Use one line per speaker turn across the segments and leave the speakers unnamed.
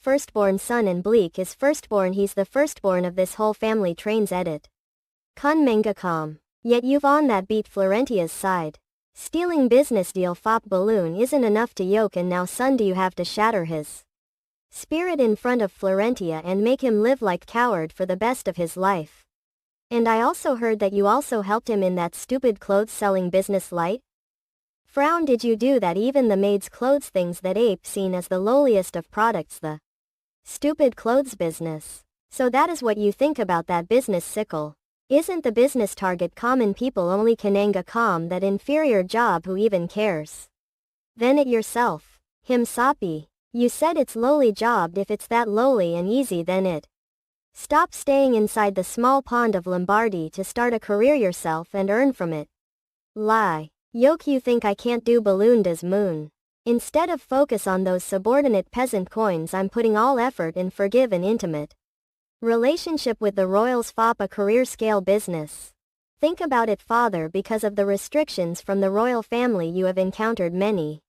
firstborn son and Bleak is firstborn. He's the firstborn of this whole family. Trains edit. Kun manga calm. Yet you've on that beat Florentia's side. Stealing business deal fop balloon isn't enough to yoke, and now son do you have to shatter his spirit in front of Florentia and make him live like coward for the best of his life. And I also heard that you also helped him in that stupid clothes selling business light? Frown. Did you do that? Even the maid's clothes, things that ape seen as the lowliest of products, the stupid clothes business. So that is what you think about that business sickle. Isn't the business target common people only? Kananga calm. That inferior job, who even cares? Then it yourself. Him soppy. You said it's lowly jobbed. If it's that lowly and easy, then it. Stop staying inside the small pond of Lombardy to start a career yourself and earn from it. Lie. Yoke, you think I can't do balloon does moon. Instead of focus on those subordinate peasant coins, I'm putting all effort in forgive an intimate relationship with the royals. Fop a career scale business. Think about it, father. Because of the restrictions from the royal family, you have encountered many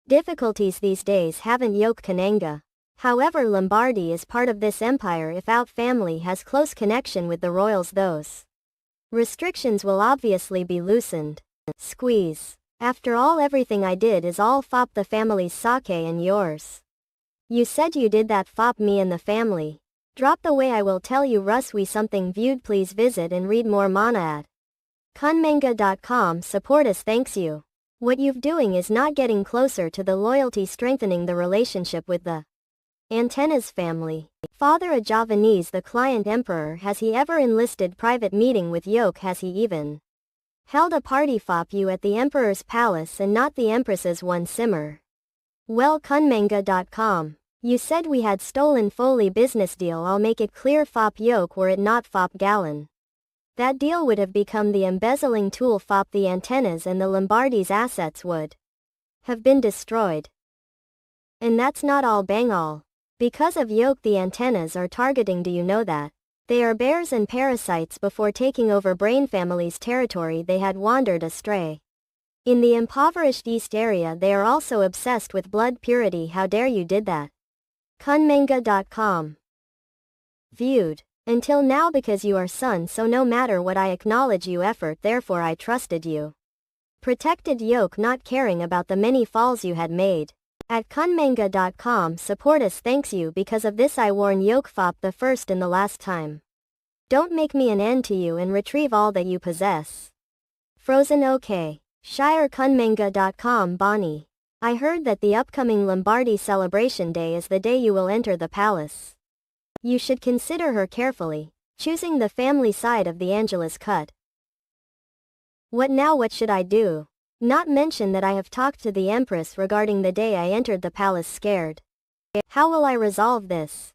difficulties these days, haven't yoke? Kananga. However, Lombardy is part of this empire. If out family has close connection with the royals, those restrictions will obviously be loosened. Squeeze. After all, everything I did is all fop the family's sake and yours. You said you did that fop me and the family. Drop the way. I will tell you Russ we something viewed. Please visit and read more mana at kunmanga.com. Support us. Thanks you. What you've doing is not getting closer to the loyalty, strengthening the relationship with the Antenna's family. Father a Javanese, the client emperor. Has he ever enlisted private meeting with yoke? Has he even held a party fop you at the emperor's palace and not the empress's? One simmer. Well, kunmanga.com. You said we had stolen Foley business deal. I'll make it clear fop yoke, were it not fop Gallon. That deal would have become the embezzling tool fop. The Antennas and the Lombardy's assets would have been destroyed. And that's not all, bang all. Because of yoke, the Antennas are targeting. Do you know that? They are bears and parasites. Before taking over Brain family's territory, they had wandered astray. In the impoverished East area, they are also obsessed with blood purity. How dare you did that? kunmanga.com. Viewed. Until now, because you are son, so no matter what I acknowledge you effort, therefore I trusted you. Protected yoke, not caring about the many falls you had made. At kunmanga.com. Support us. Thanks you. Because of this I warn yoke fop the first and the last time. Don't make me an end to you and retrieve all that you possess. Frozen. OK. Shire. kunmanga.com. Bonnie. I heard that the upcoming Lombardy celebration day is the day you will enter the palace. You should consider her carefully, choosing the family side of the Angelus cut. What now? What should I do? Not mention that I have talked to the Empress regarding the day I entered the palace scared. How will I resolve this?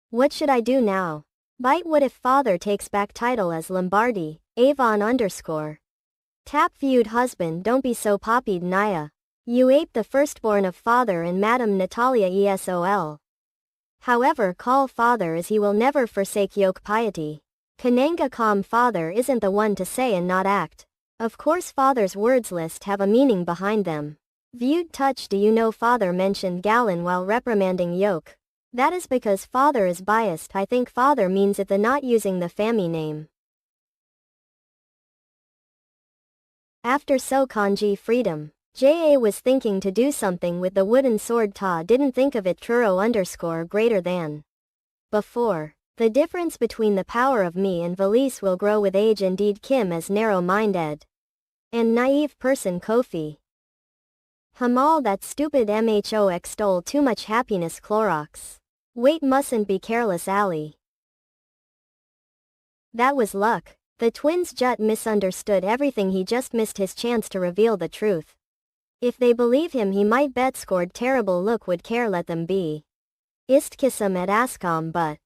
What should I do now? Bite. What if father takes back title as Lombardy? Avon _ Tap. Viewed husband. Don't be so poppied, Naya. You ape the firstborn of father and Madame Natalia ESOL. However, call father as he will never forsake yoke piety. Kananga calm. Father isn't the one to say and not act. Of course father's words list have a meaning behind them. Viewed touch. Do you know father mentioned Gallon while reprimanding yoke? That is because father is biased. I think father means it, the not using the family name. After so kanji freedom. JA was thinking to do something with the wooden sword. Ta didn't think of it. Truro _ greater than before. The difference between the power of me and Valise will grow with age. Indeed, Kim as narrow-minded and naive person. Kofi. Hamal. That stupid MHO extol too much happiness. Clorox. Wait, mustn't be careless. Ali. That was luck. The twins Jut misunderstood everything. He just missed his chance to reveal the truth. If they believe him, he might bet scored terrible. Look, would care, let them be. Istkissam at Ascom, but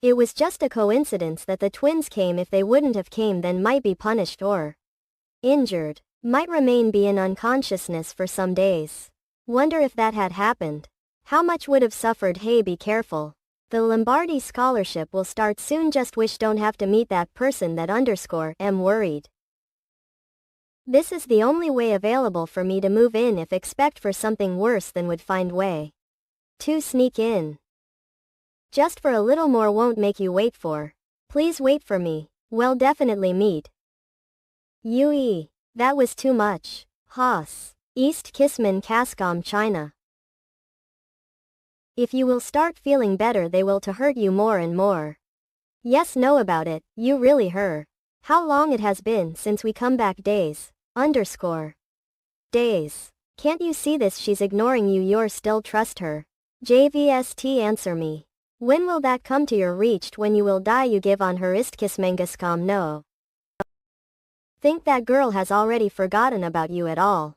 it was just a coincidence that the twins came. If they wouldn't have came, then might be punished or injured. Might remain be in unconsciousness for some days. Wonder if that had happened. How much would have suffered. Hey, be careful. The Lombardy scholarship will start soon. Just wish don't have to meet that person. That _ worried. This is the only way available for me to move in. If expect for something worse, then would find way. To sneak in. Just for a little more won't make you wait for. Please wait for me. We'll definitely meet. Yui. That was too much. Haas. East Kisman Kaskom China. If you will start feeling better they will to hurt you more and more. Yes, know about it, you really her. How long it has been since we come back days. Days. Can't you see this, she's ignoring you, you're still trust her. JVST, answer me. When will that come to your reached, when you will die you give on her istkismengaskom no. Think that girl has already forgotten about you at all.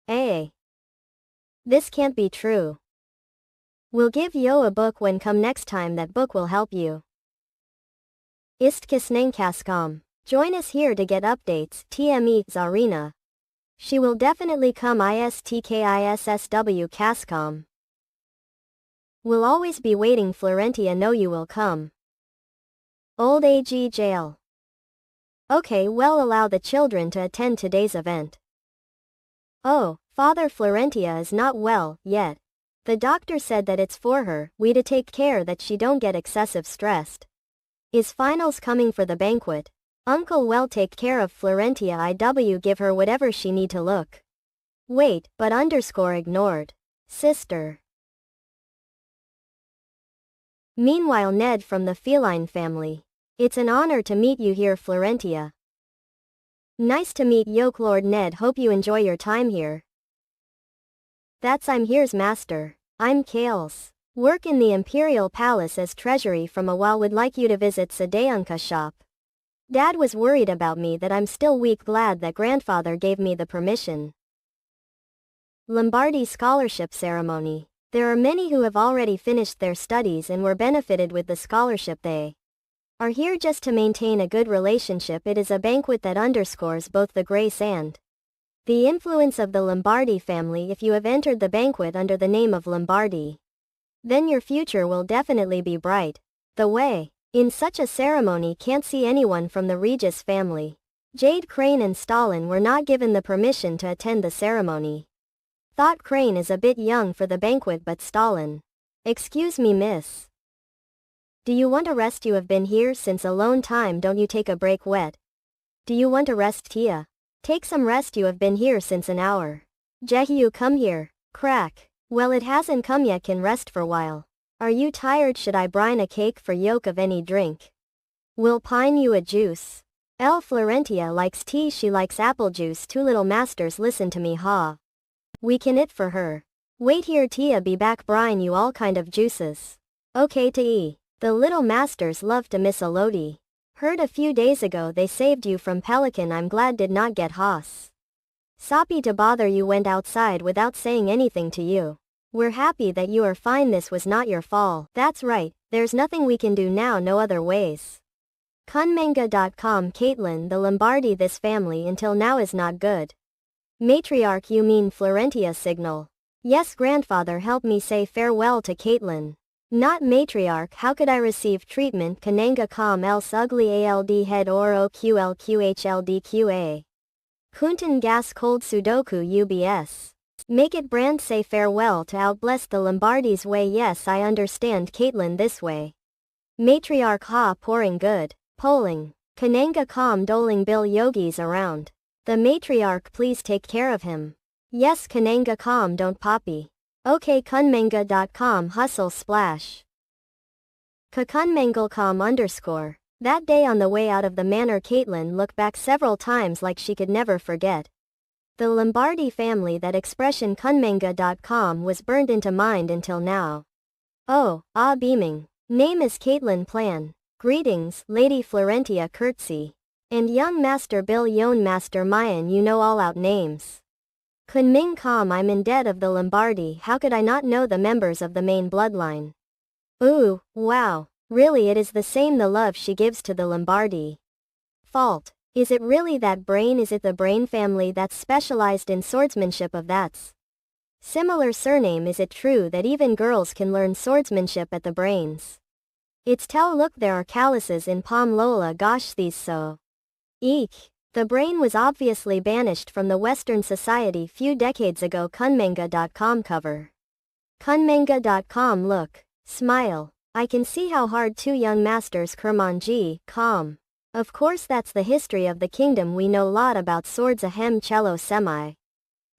This can't be true. We'll give yo a book when come next time, that book will help you. Istkisnengkaskom. Join us here to get updates. TME Zarina. She will definitely come. ISTKISSW Kaskom. We'll always be waiting. Florentia, know you will come. Old AG jail. Okay, well, allow the children to attend today's event. Oh, Father, Florentia is not well yet. The doctor said that it's for her, we to take care that she don't get excessive stressed. Is finals coming for the banquet? Uncle, well, take care of Florentia. IW, give her whatever she need to look. Wait, but ignored. Sister. Meanwhile, Ned from the feline family. It's an honor to meet you here, Florentia. Nice to meet you, Lord Ned, hope you enjoy your time here. I'm here's master. I'm Kales. Work in the Imperial Palace as treasury from a while, would like you to visit Sadeonka shop. Dad was worried about me that I'm still weak, glad that grandfather gave me the permission. Lombardy Scholarship Ceremony. There are many who have already finished their studies and were benefited with the scholarship. They are here just to maintain a good relationship. It is a banquet that underscores both the grace and the influence of the Lombardy family. If you have entered the banquet under the name of Lombardy, then your future will definitely be bright. The way in such a ceremony can't see anyone from the Regis family. Jade, Crane and Stalin were not given the permission to attend the ceremony. Thought Crane is a bit young for the banquet, but Stalin. Excuse me, miss. Do you want to rest? You have been here since a long time, don't you take a break? Wet. Do you want to rest, Tia? Take some rest, you have been here since an hour. Jehu, come here. Crack. Well, it hasn't come yet, can rest for while. Are you tired? Should I brine a cake for yolk of any drink? Will pine you a juice? El Florentia likes tea, she likes apple juice. Two little masters, listen to me, ha. We can it for her. Wait here, Tia, be back, brine you all kind of juices. Okay, Tea. The little masters love to miss a Lodi. Heard a few days ago they saved you from Pelican, I'm glad did not get Haas. Soppy to bother you, went outside without saying anything to you. We're happy that you are fine, this was not your fault. That's right, there's nothing we can do now, no other ways. Kunmanga.com. Caitlin, the Lombardy, this family until now is not good. Matriarch, you mean Florentia signal. Yes, grandfather, help me say farewell to Caitlin. Not matriarch, how could I receive treatment? Kananga.com, else ugly ALD head or OQLQHLDQA. Kuntan gas cold Sudoku UBS. Make it brand, say farewell to outbless the Lombardy's way. Yes, I understand, Caitlin, this way. Matriarch, ha, pouring good. Polling. Kananga.com, doling Bill Yogis around. The matriarch, please take care of him. Yes, Kananga.com, don't poppy. Okay, Kunmanga.com, hustle splash. Kakunmangle.com_. That day on the way out of the manor, Caitlin looked back several times like she could never forget the Lombardy family. That expression Kunmanga.com was burned into mind until now. Oh, beaming. Name is Caitlin Plan. Greetings, Lady Florentia curtsy. And young Master Bill Yon Master Mayan, you know all out names. Kunming.com, I'm in debt of the Lombardy, how could I not know the members of the main bloodline? Ooh, wow, really it is the same, the love she gives to the Lombardy. Fault. Is it really that Brain? Is it the Brain family that's specialized in swordsmanship of that's similar surname? Is it true that even girls can learn swordsmanship at the Brains? It's tell, look, there are calluses in palm, Lola, gosh, these so. Eek. The Brain was obviously banished from the Western society few decades ago. Kunmanga.com cover. Kunmanga.com. Look. Smile. I can see how hard two young masters Kermanji, calm. Of course that's the history of the kingdom, we know lot about swords ahem cello semi.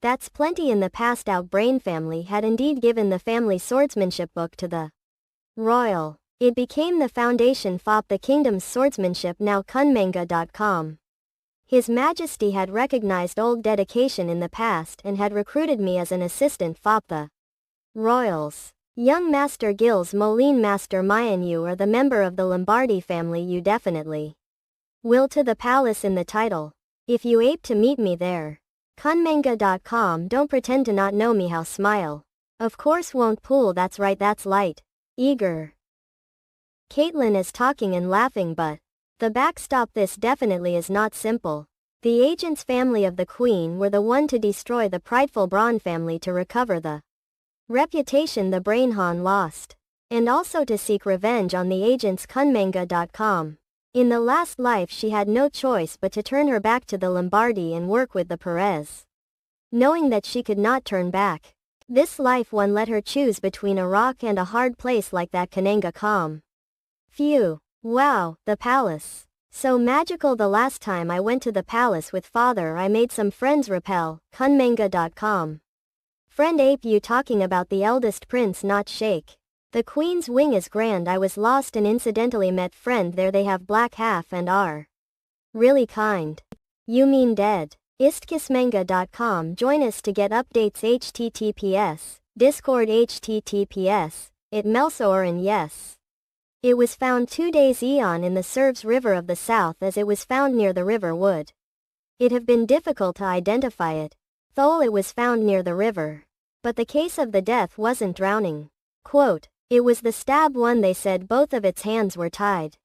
That's plenty in the past. Out Brain family had indeed given the family swordsmanship book to the royal. It became the foundation for the kingdom's swordsmanship. Now Kunmanga.com. His Majesty had recognized old dedication in the past and had recruited me as an assistant for the royals. Young Master Gilles Moline, Master Mayan, you are the member of the Lombardy family, you definitely will to the palace in the title. If you ape to meet me there. Kunmanga.com. Don't pretend to not know me, how smile. Of course won't pool, that's right, that's light. Eager. Caitlin is talking and laughing, but the backstop, this definitely is not simple. The agent's family of the queen were the one to destroy the prideful Braun family to recover the reputation the Brainhan lost, and also to seek revenge on the agents. Kunmanga.com. In the last life she had no choice but to turn her back to the Lombardy and work with the Perez. Knowing that she could not turn back, this life one let her choose between a rock and a hard place like that. Kunmanga.com. Phew. Wow, the palace. So magical. The last time I went to the palace with father I made some friends repel. Kunmanga.com. Friend ape, you talking about the eldest prince, not shake. The queen's wing is grand. I was lost and incidentally met friend there. They have black half and are really kind. You mean dead. Istkismanga.com. Join us to get updates. https Discord https it Melsoren. Yes. It was found 2 days eon in the Serves River of the South, as it was found near the river would. It have been difficult to identify it, though it was found near the river. But the case of the death wasn't drowning. Quote, it was the stab one. They said both of its hands were tied.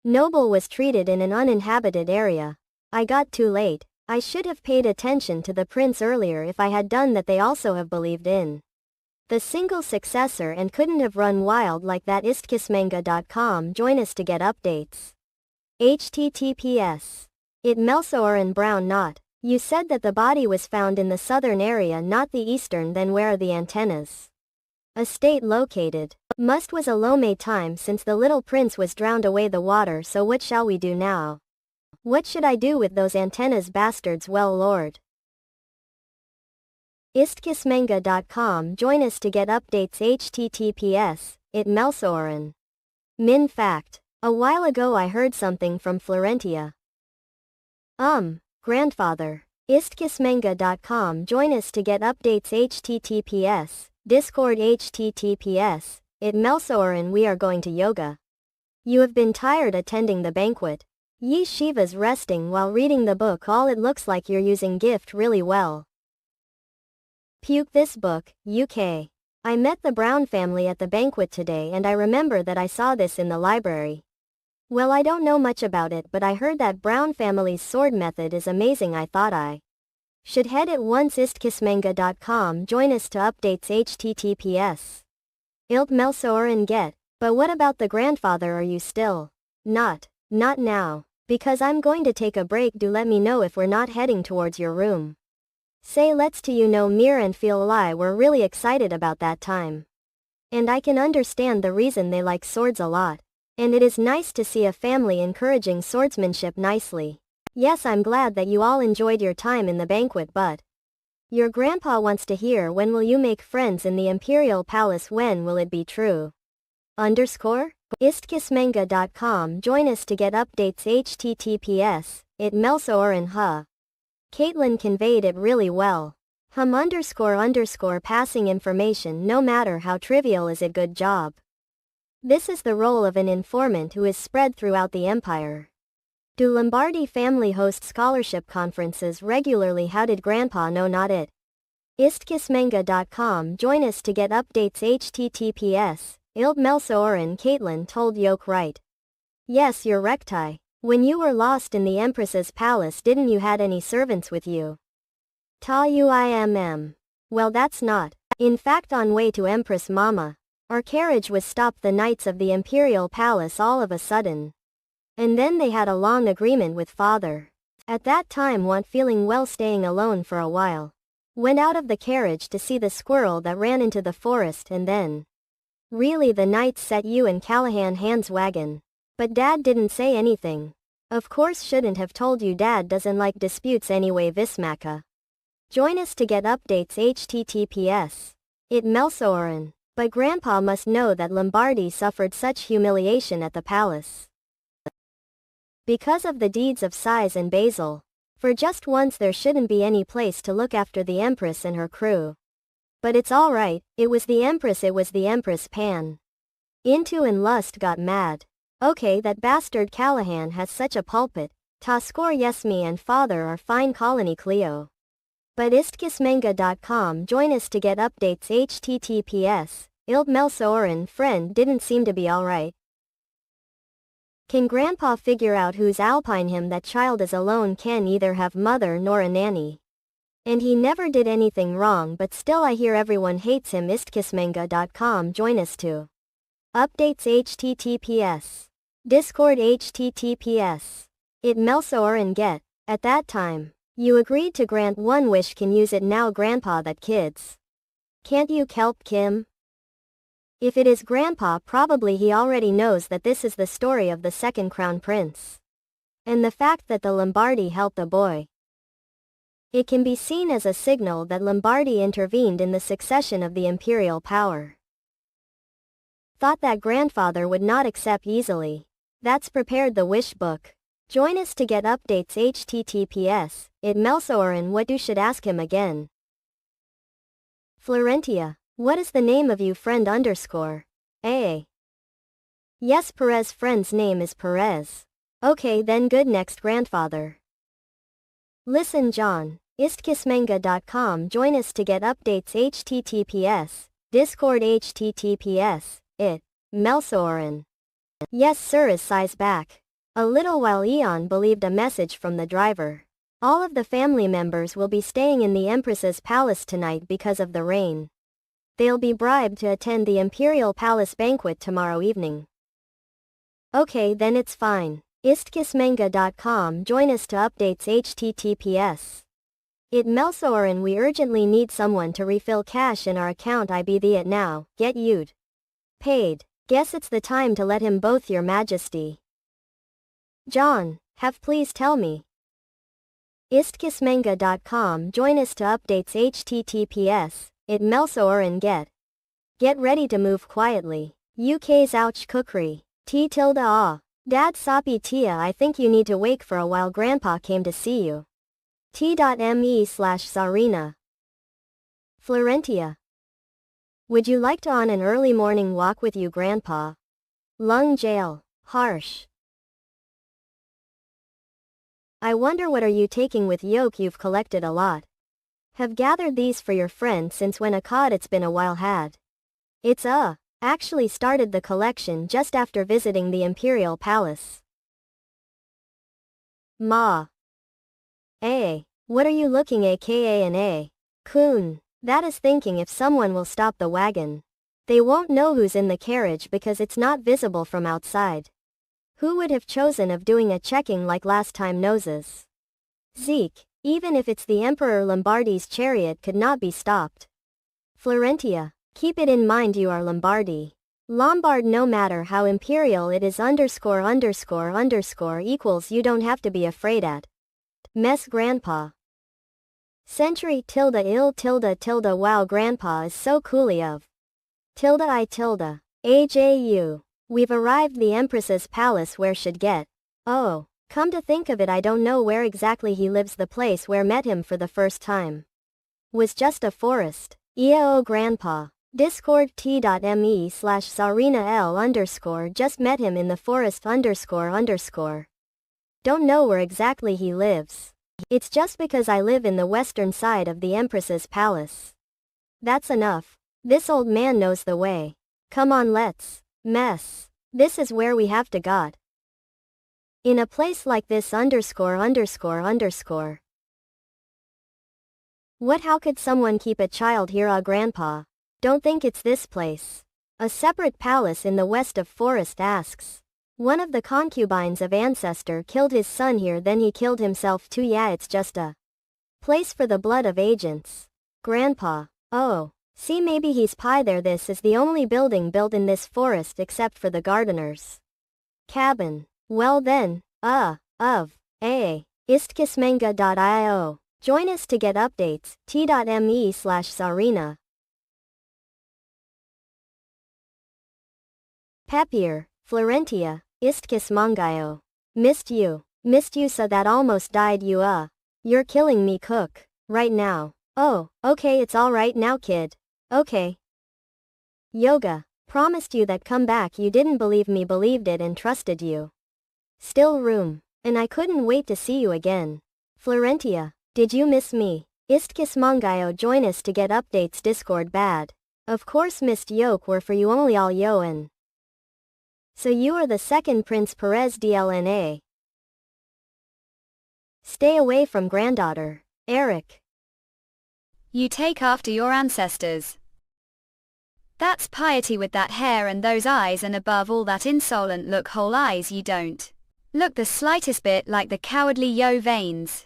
Noble was treated in an uninhabited area. I got too late. I should have paid attention to the prince earlier. If I had done that, they also have believed in the single successor and couldn't have run wild like that. Istkismanga.com. Join us to get updates. https it Melsoren Brown. Not. You said that the body was found in the southern area, not the eastern. Then where are the antennas? Estate located. Must was a Lome time since the little prince was drowned away the water. So what shall we do now? What should I do with those antennas, bastards? Well, Lord. Istkismanga.com. Join us to get updates. https it Melsoren. Min fact. A while ago I heard something from Florentia. Grandfather. Istkismanga.com. Join us to get updates. https Discord https it Melsoren. We are going to yoga. You have been tired attending the banquet. Ye Shiva's resting while reading the book. All it looks like you're using gift really well. Puke this book, UK. I met the Brown family at the banquet today and I remember that I saw this in the library. Well, I don't know much about it, but I heard that Brown family's sword method is amazing. I thought I should head at once. Istkismanga.com. Join us to updates. https Ilt Melsoren get. But what about the grandfather? Are you still not now, because I'm going to take a break. Do let me know if we're not heading towards your room. Say let's to you know Mir and feel lie were really excited about that time. And I can understand the reason they like swords a lot. And it is nice to see a family encouraging swordsmanship nicely. Yes, I'm glad that you all enjoyed your time in the banquet, but your grandpa wants to hear, when will you make friends in the Imperial Palace? When will it be true? Istkismanga.com. Join us to get updates. https it Melsoren. Caitlin conveyed it really well. Passing information, no matter how trivial, is it. Good job. This is the role of an informant who is spread throughout the empire. Do Lombardy family host scholarship conferences regularly? How did Grandpa know? Not it. Istkismanga.com. Join us to get updates. https Ilt Melsoren. Caitlin told Yoke right. Yes, you're recti. When you were lost in the Empress's palace, didn't you had any servants with you? Ta uimm. Well, that's not. In fact, on way to Empress Mama, our carriage was stopped the Knights of the Imperial Palace all of a sudden. And then they had a long agreement with father. At that time, want feeling well, staying alone for a while. Went out of the carriage to see the squirrel that ran into the forest and then. Really the night set you and Callahan hands wagon. But Dad didn't say anything. Of course shouldn't have told you Dad doesn't like disputes anyway Vismaka. Join us to get updates https. It Melsoren. But Grandpa must know that Lombardi suffered such humiliation at the palace. Because of the deeds of Size and Basil. For just once there shouldn't be any place to look after the Empress and her crew. But it's alright, it was the Empress Pan. Into and Lust got mad. Okay, that bastard Callahan has such a pulpit. Taskor Yesmi and father are fine colony Cleo. But istkismanga.com join us to get updates https. Ild Melsoren friend didn't seem to be alright. Can Grandpa figure out who's alpine him? That child is alone, can either have mother nor a nanny. And he never did anything wrong, but still I hear everyone hates him. Istkismanga.com join us to updates https. Discord https. It Melsoren get. At that time, you agreed to grant one wish, can use it now Grandpa. That kids. Can't you kelp Kim? If it is Grandpa, probably he already knows that this is the story of the second crown prince. And the fact that the Lombardi helped the boy. It can be seen as a signal that Lombardi intervened in the succession of the imperial power. Thought that grandfather would not accept easily. That's prepared the wish book. Join us to get updates https. It Melsoren what you should ask him again. Florentia. What is the name of you friend underscore? A. Yes, Perez friend's name is Perez. Okay then good next grandfather. Listen John. Istkismanga.com join us to get updates https. Discord https. It. Melsoren. Yes sir is Size back. A little while Eon believed a message from the driver. All of the family members will be staying in the Empress's palace tonight because of the rain. They'll be bribed to attend the Imperial Palace banquet tomorrow evening. Okay then it's fine. Istkismanga.com join us to updates https. It Melsoren we urgently need someone to refill cash in our account it now, get you'd paid. Guess it's the time to let him both your majesty. John, have please tell me. Istkismanga.com join us to updates https. It Melsoren get ready to move quietly. UK's ouch cookery. T tilde ah. Dad soppy Tia I think you need to wake for a while Grandpa came to see you. T.me/Zarina. Florentia. Would you like to on an early morning walk with you Grandpa? Lung jail. Harsh. I wonder what are you taking with yolk you've collected a lot. Have gathered these for your friend since when a cod it's been a while had. It's actually started the collection just after visiting the Imperial Palace. Ma. What are you looking aka an A? Coon. That is thinking if someone will stop the wagon. They won't know who's in the carriage because it's not visible from outside. Who would have chosen of doing a checking like last time noses? Zeke. Even if it's the Emperor Lombardi's chariot could not be stopped. Florentia. Keep it in mind you are Lombardi. Lombard no matter how imperial it is equals you don't have to be afraid at. Mess Grandpa. Century tilde ill tilde tilde wow Grandpa is so coolly of. Tilde I tilde. AJU. We've arrived the Empress's palace where should get. Oh. Come to think of it I don't know where exactly he lives the place where met him for the first time. Was just a forest. EO Grandpa. Discord t.me/Zarina L_ just met him in the forest __. Don't know where exactly he lives. It's just because I live in the western side of the Empress's palace. That's enough. This old man knows the way. Come on let's mess. This is where we have to got. In a place like this ___. What how could someone keep a child here Grandpa? Don't think it's this place. A separate palace in the west of forest asks. One of the concubines of ancestor killed his son here then he killed himself too yeah it's just a place for the blood of agents. Grandpa. Oh. See, maybe he's pi there. This is the only building built in this forest except for the gardener's cabin. Well then, istkismanga.io. Join us to get updates, t.me/Sarina. Pepier, Florentia, Istkismangayo. Missed you so that almost died you You're killing me cook. Right now. Oh, okay, it's alright now kid. Okay. Yoga. Promised you that come back, you didn't believe me, believed it and trusted you. Still room. And I couldn't wait to see you again. Florentia. Did you miss me? Istkismangayo, join us to get updates. Discord bad. Of course missed yoke were for you only all yoan. So you are the second Prince Perez DLNA. Stay away from granddaughter. Eric.
You take after your ancestors. That's piety with that hair and those eyes, and above all that insolent look, whole eyes. You don't look the slightest bit like the cowardly Yo veins.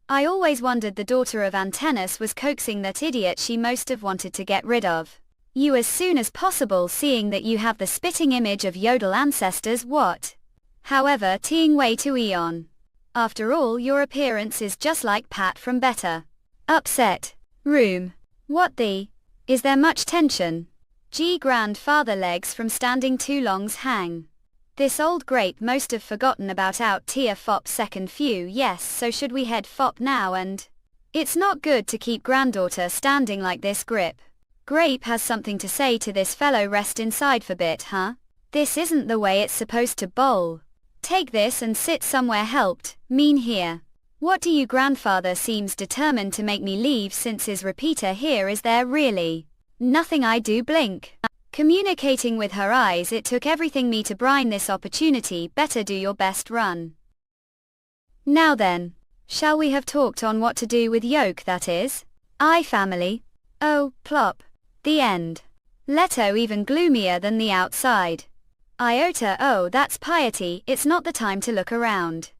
I always wondered the daughter of Antennas was coaxing that idiot she most have wanted to get rid of you as soon as possible, seeing that you have the spitting image of Yodel ancestors. What? However, teeing way to Eon. After all, your appearance is just like Pat from Better. Upset. Room. What the? Is there much tension? Gee, grandfather legs from standing too longs hang. This old grape most have forgotten about out tier fop second few. Yes, so should we head fop now? And it's not good to keep granddaughter standing like this. Grape has something to say to this fellow. Rest inside for bit, huh? This isn't the way it's supposed to bowl. Take this and sit somewhere helped, mean here. What do you? Grandfather seems determined to make me leave since his repeater here. Is there really nothing I do? Blink. Communicating with her eyes, it took everything me to brine this opportunity. Better do your best, run. Now then, shall we have talked on what to do with yoke, that is? I family. Oh, plop. The end. Leto even gloomier than the outside. Iota, oh that's piety, it's not the time to look around.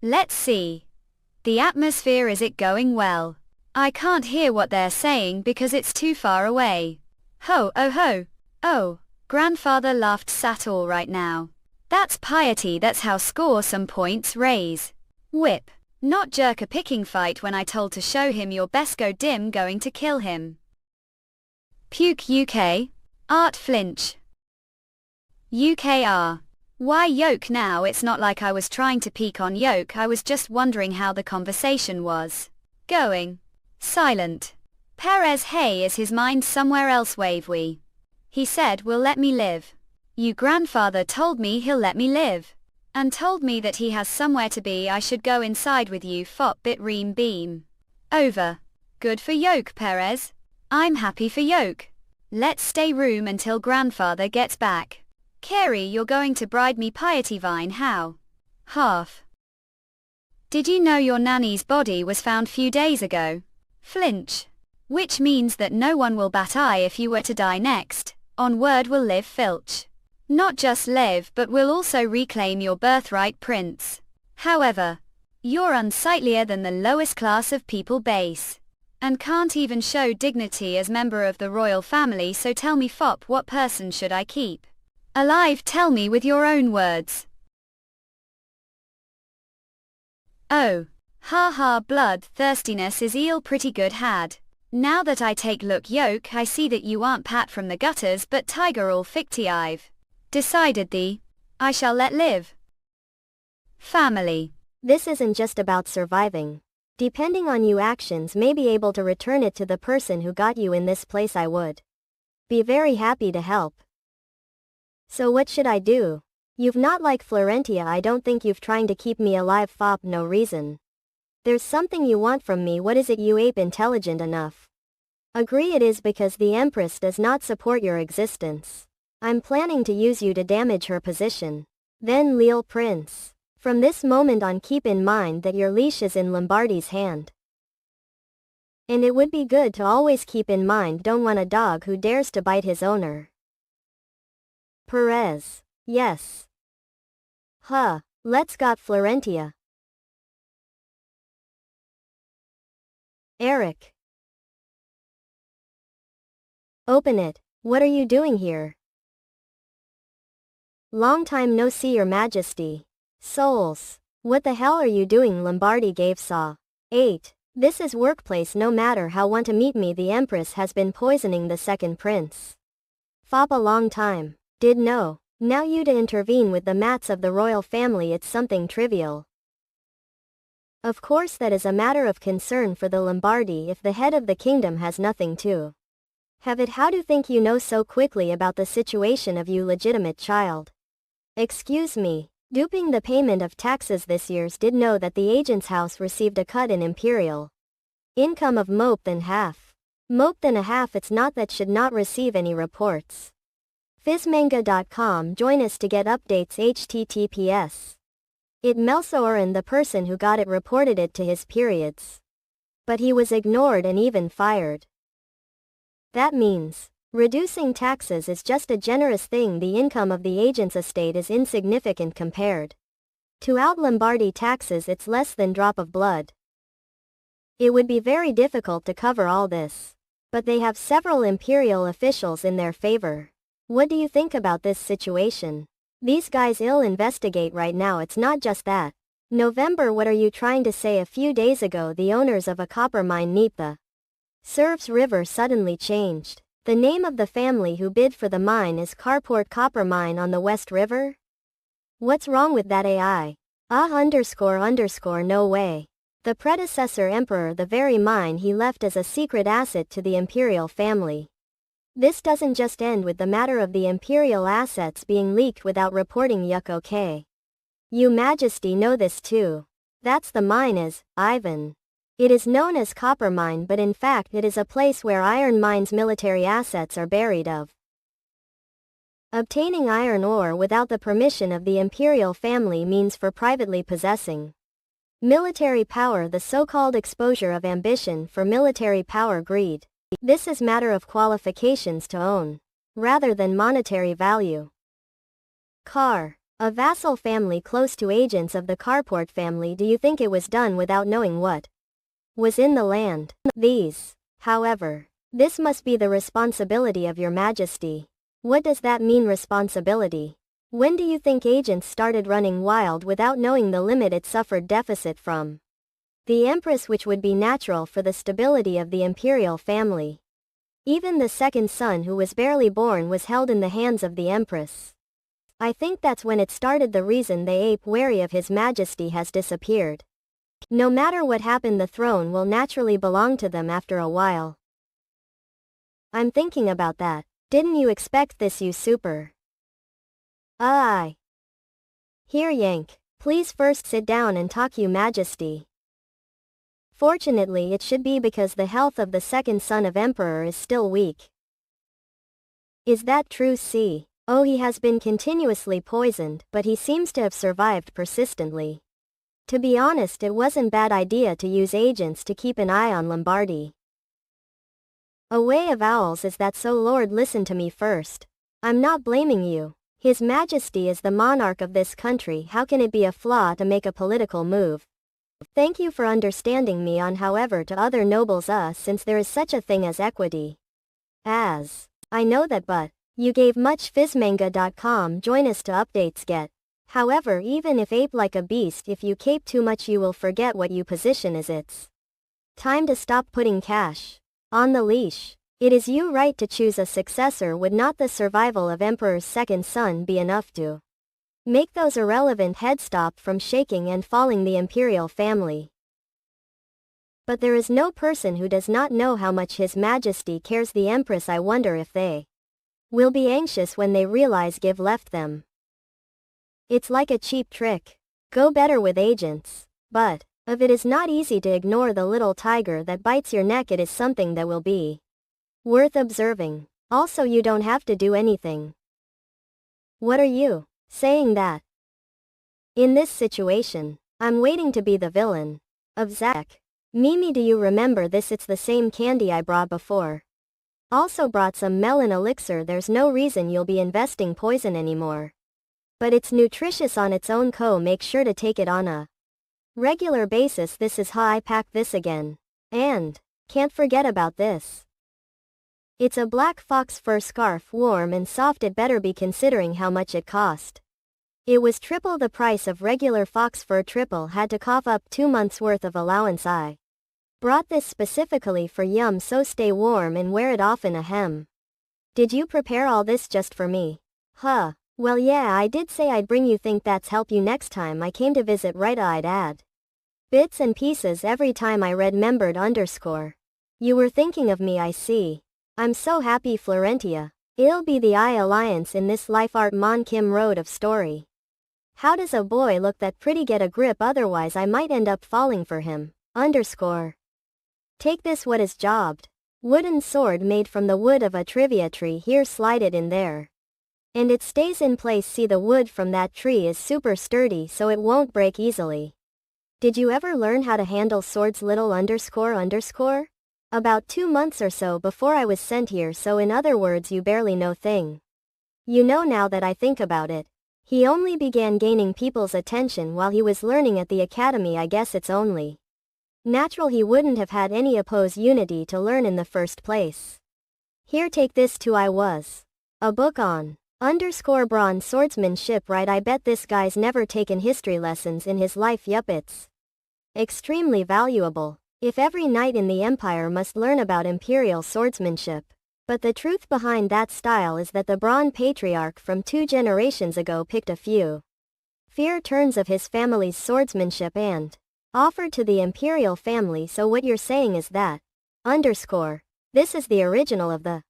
Let's see. The atmosphere, is it going well? I can't hear what they're saying because it's too far away. Ho, oh ho. Oh, grandfather laughed. Sat all right now. That's piety, that's how score some points. Raise. Whip. Not jerk a picking fight when I told to show him your best. Go dim, going to kill him. Puke UK. Art flinch. UKR. Why yoke now? It's not like I was trying to peek on yoke, I was just wondering how the conversation was going. Silent. Perez, hey, is his mind somewhere else? Wave we. He said will let me live. You grandfather told me he'll let me live. And told me that he has somewhere to be. I should go inside with you. Fop bit ream beam. Over. Good for yoke, Perez. I'm happy for yoke. Let's stay room until grandfather gets back. Carrie, you're going to bride me. Piety Vine, how? Half. Did you know your nanny's body was found few days ago? Flinch. Which means that no one will bat eye if you were to die next. On word will live. Filch. Not just live, but will also reclaim your birthright, prince. However, you're unsightlier than the lowest class of people base. And can't even show dignity as member of the royal family. So tell me, fop, what person should I keep alive? Tell me with your own words. Oh. Ha ha, blood thirstiness is eel pretty good had. Now that I take look yoke, I see that you aren't Pat from the gutters but tiger all ficti. I've decided thee. I shall let live. Family.
This isn't just about surviving. Depending on you actions may be able to return it to the person who got you in this place. I would be very happy to help. So what should I do? You've not like Florentia, I don't think you've trying to keep me alive. Fop, no reason. There's something you want from me. What is it? You ape intelligent enough. Agree it is because the Empress does not support your existence. I'm planning to use you to damage her position. Then Leal Prince. From this moment on keep in mind that your leash is in Lombardi's hand. And it would be good to always keep in mind don't want a dog who dares to bite his owner. Perez. Yes. Huh. Let's got Florentia. Eric. Open it. What are you doing here? Long time no see, your majesty. Souls. What the hell are you doing? Lombardi gave saw. 8. This is workplace, no matter how want to meet me. The empress has been poisoning the second prince. Fop a long time. Did know. Now you to intervene with the mats of the royal family, it's something trivial. Of course that is a matter of concern for the Lombardi if the head of the kingdom has nothing to have it. How do you think you know so quickly about the situation of you legitimate child? Excuse me. Duping the payment of taxes this year's did know that the agent's house received a cut in imperial income of mope than half. Mope than a half, it's not that should not receive any reports. Fizmanga.com. Join us to get updates. https. It Melsoren, the person who got it, reported it to his periods. But he was ignored and even fired. That means reducing taxes is just a generous thing. The income of the agent's estate is insignificant compared to out Lombardi taxes. It's less than drop of blood. It would be very difficult to cover all this. But they have several imperial officials in their favor. What do you think about this situation? These guys ill investigate right now. It's not just that. November. What are you trying to say? A few days ago the owners of a copper mine near the Serves River suddenly changed the name of the family who bid for the mine is Carport Copper Mine on the West River? What's wrong with that AI? No way. The predecessor emperor, the very mine he left as a secret asset to the imperial family. This doesn't just end with the matter of the imperial assets being leaked without reporting. Yuck. Okay. You Majesty know this too. That's the mine is, Ivan. It is known as Copper Mine, but in fact it is a place where iron mines military assets are buried of. Obtaining iron ore without the permission of the imperial family means for privately possessing military power, the so-called exposure of ambition for military power, greed. This is matter of qualifications to own, rather than monetary value. Car. A vassal family close to agents of the Carport family. Do you think it was done without knowing what was in the land? These. However, this must be the responsibility of your Majesty. What does that mean, responsibility? When do you think agents started running wild without knowing the limit it suffered deficit from the empress, which would be natural for the stability of the imperial family? Even the second son, who was barely born, was held in the hands of the empress. I think that's when it started. The reason the ape, wary of his Majesty, has disappeared. No matter what happened, the throne will naturally belong to them after a while. I'm thinking about that. Didn't you expect this, you super? Aye. Here, Yank. Please first sit down and talk, you Majesty. Fortunately it should be, because the health of the second son of emperor is still weak. Is that true? See? Oh, he has been continuously poisoned, but he seems to have survived persistently. To be honest, it wasn't bad idea to use agents to keep an eye on Lombardi. A way of owls is that so, Lord, listen to me first. I'm not blaming you. His Majesty is the monarch of this country. How can it be a flaw to make a political move? Thank you for understanding me on, however, to other nobles, since there is such a thing as equity. As I know that, but you gave much. Fizmanga.com. Join us to updates get. However, even if ape like a beast, if you cape too much you will forget what you position is. It's time to stop putting cash on the leash. It is you right to choose a successor. Would not the survival of emperor's second son be enough to make those irrelevant heads stop from shaking and falling the imperial family? But there is no person who does not know how much His Majesty cares the empress. I wonder if they will be anxious when they realize give left them. It's like a cheap trick. Go better with agents. But if it is not easy to ignore the little tiger that bites your neck, it is something that will be worth observing. Also, you don't have to do anything. What are you saying that? In this situation, I'm waiting to be the villain of Zack. Mimi, do you remember this? It's the same candy I brought before. Also brought some melon elixir. There's no reason you'll be investing poison anymore. But it's nutritious on its own. Make sure to take it on a regular basis. This is how I pack this again. And Can't forget about this. It's a black fox fur scarf, warm and soft. It better be, considering how much it cost. It was triple the price of regular fox fur. Triple. Had to cough up 2 months worth of allowance. I brought this specifically for Yum, so stay warm and wear it often. Ahem. Did you prepare all this just for me? Huh. Well, yeah, I did say I'd bring you. Think that's help you next time I came to visit, right? I'd add bits and pieces every time I read membered underscore. You were thinking of me, I see. I'm so happy, Florentia. It'll be the alliance in this life. Art Mon Kim Road of story. How does a boy look that pretty? Get a grip, otherwise I might end up falling for him. Underscore. Take this. What is jobbed? Wooden sword made from the wood of a trivia tree. Here, slide it in there. And it stays in place. See, the wood from that tree is super sturdy, so it won't break easily. Did you ever learn how to handle swords? Little underscore. About 2 months or so before I was sent here, so in other words you barely know thing. You know, now that I think about it, he only began gaining people's attention while he was learning at the academy. I guess it's only natural he wouldn't have had any oppose unity to learn in the first place. Here, take this too. I was a book on underscore bronze swordsmanship, right? I bet this guy's never taken history lessons in his life. Yup, it's extremely valuable. If every knight in the empire must learn about imperial swordsmanship. But the truth behind that style is that the Braun patriarch from 2 generations ago picked a few fair turns of his family's swordsmanship and offered to the imperial family. So what you're saying is that underscore this is the original of the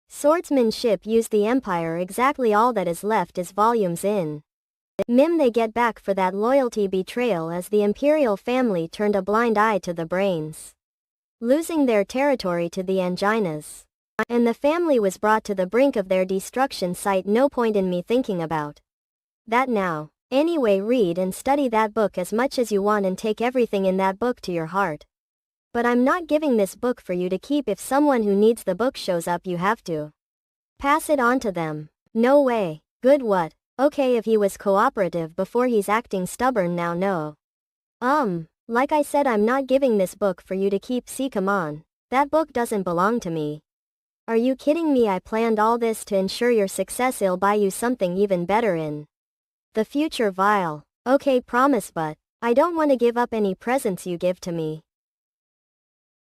swordsmanship used the empire. Exactly. All that is left is volumes in Mim they get back for that loyalty betrayal, as the imperial family turned a blind eye to the brains, losing their territory to the Anginas. And the family was brought to the brink of their destruction. Site. No point in me thinking about that now. Anyway, read and study that book as much as you want and take everything in that book to your heart. But I'm not giving this book for you to keep. If someone who needs the book shows up, you have to pass it on to them. No way. Good. What? Okay, if he was cooperative before, he's acting stubborn now. No. Like I said, I'm not giving this book for you to keep. See, come on. That book doesn't belong to me. Are you kidding me? I planned all this to ensure your success. I'll buy you something even better in the future. Vile. Okay, promise, but I don't want to give up any presents you give to me.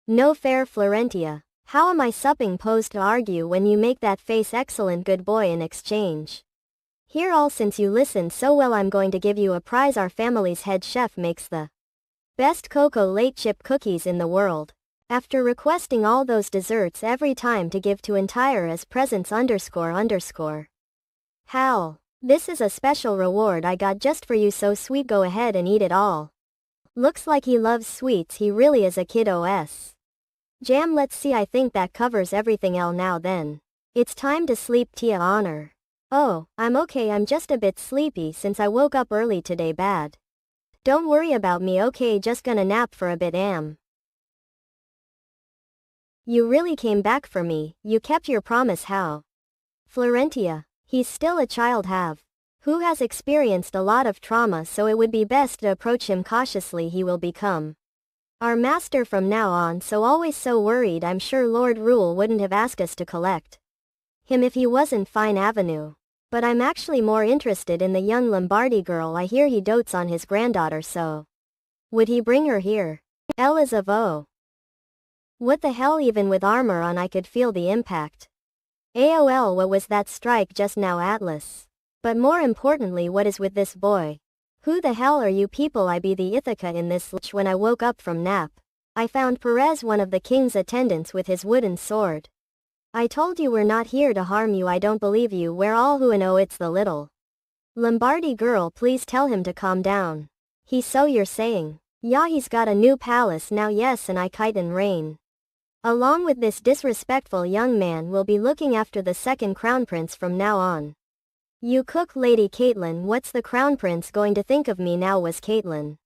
No fair, Florentia. How am I supping posed to argue when you make that face? Excellent, good boy. In exchange, here, all since you listened so well, I'm going to give you a prize. Our family's head chef makes the best cocoa late chip cookies in the world. After requesting all those desserts every time to give to entire as presents underscore. Hal, this is a special reward I got just for you. So sweet. Go ahead and eat it all. Looks like he loves sweets. He really is a kid. OS. Jam. Let's see. I think that covers everything. Now then, it's time to sleep. Tia honor. Oh, I'm okay. I'm just a bit sleepy since I woke up early today. Bad. Don't worry about me. Okay, just gonna nap for a bit. You really came back for me. You kept your promise. How? Florentia. He's still a child who has experienced a lot of trauma, so it would be best to approach him cautiously. He will become our master from now on, so always so worried. I'm sure Lord Rule wouldn't have asked us to collect him if he wasn't Fine Avenue. But I'm actually more interested in the young Lombardy girl. I hear he dotes on his granddaughter, so would he bring her here? Eleceed. Oh. What the hell? Even with armor on I could feel the impact. AOL, what was that strike just now, Atlas? But more importantly, what is with this boy? Who the hell are you people? I be the Ithaca in this. When I woke up from nap, I found Perez, one of the king's attendants, with his wooden sword. I told you we're not here to harm you. I don't believe you. We're all who know. It's the little Lombardy girl. Please tell him to calm down. So you're saying, yeah, he's got a new palace now? Yes, and I kite and rain. Along with this disrespectful young man will be looking after the second crown prince from now on. You cook, Lady Caitlin. What's the crown prince going to think of me now? Was Caitlin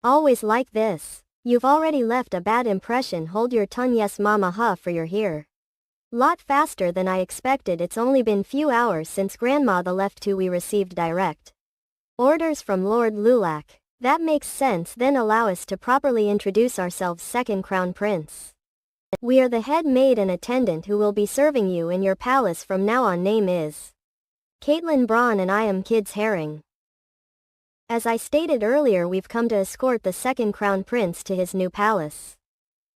always like this? You've already left a bad impression. Hold your tongue. Yes, mama. Huh, for you're here. Lot faster than I expected. It's only been few hours since Grandma the left too. We received direct orders from Lord Lulak. That makes sense. Then allow us to properly introduce ourselves. Second crown prince. We are the head maid and attendant who will be serving you in your palace from now on. Name is Caitlin Braun and I am Kids Herring. As I stated earlier, we've come to escort the second crown prince to his new palace.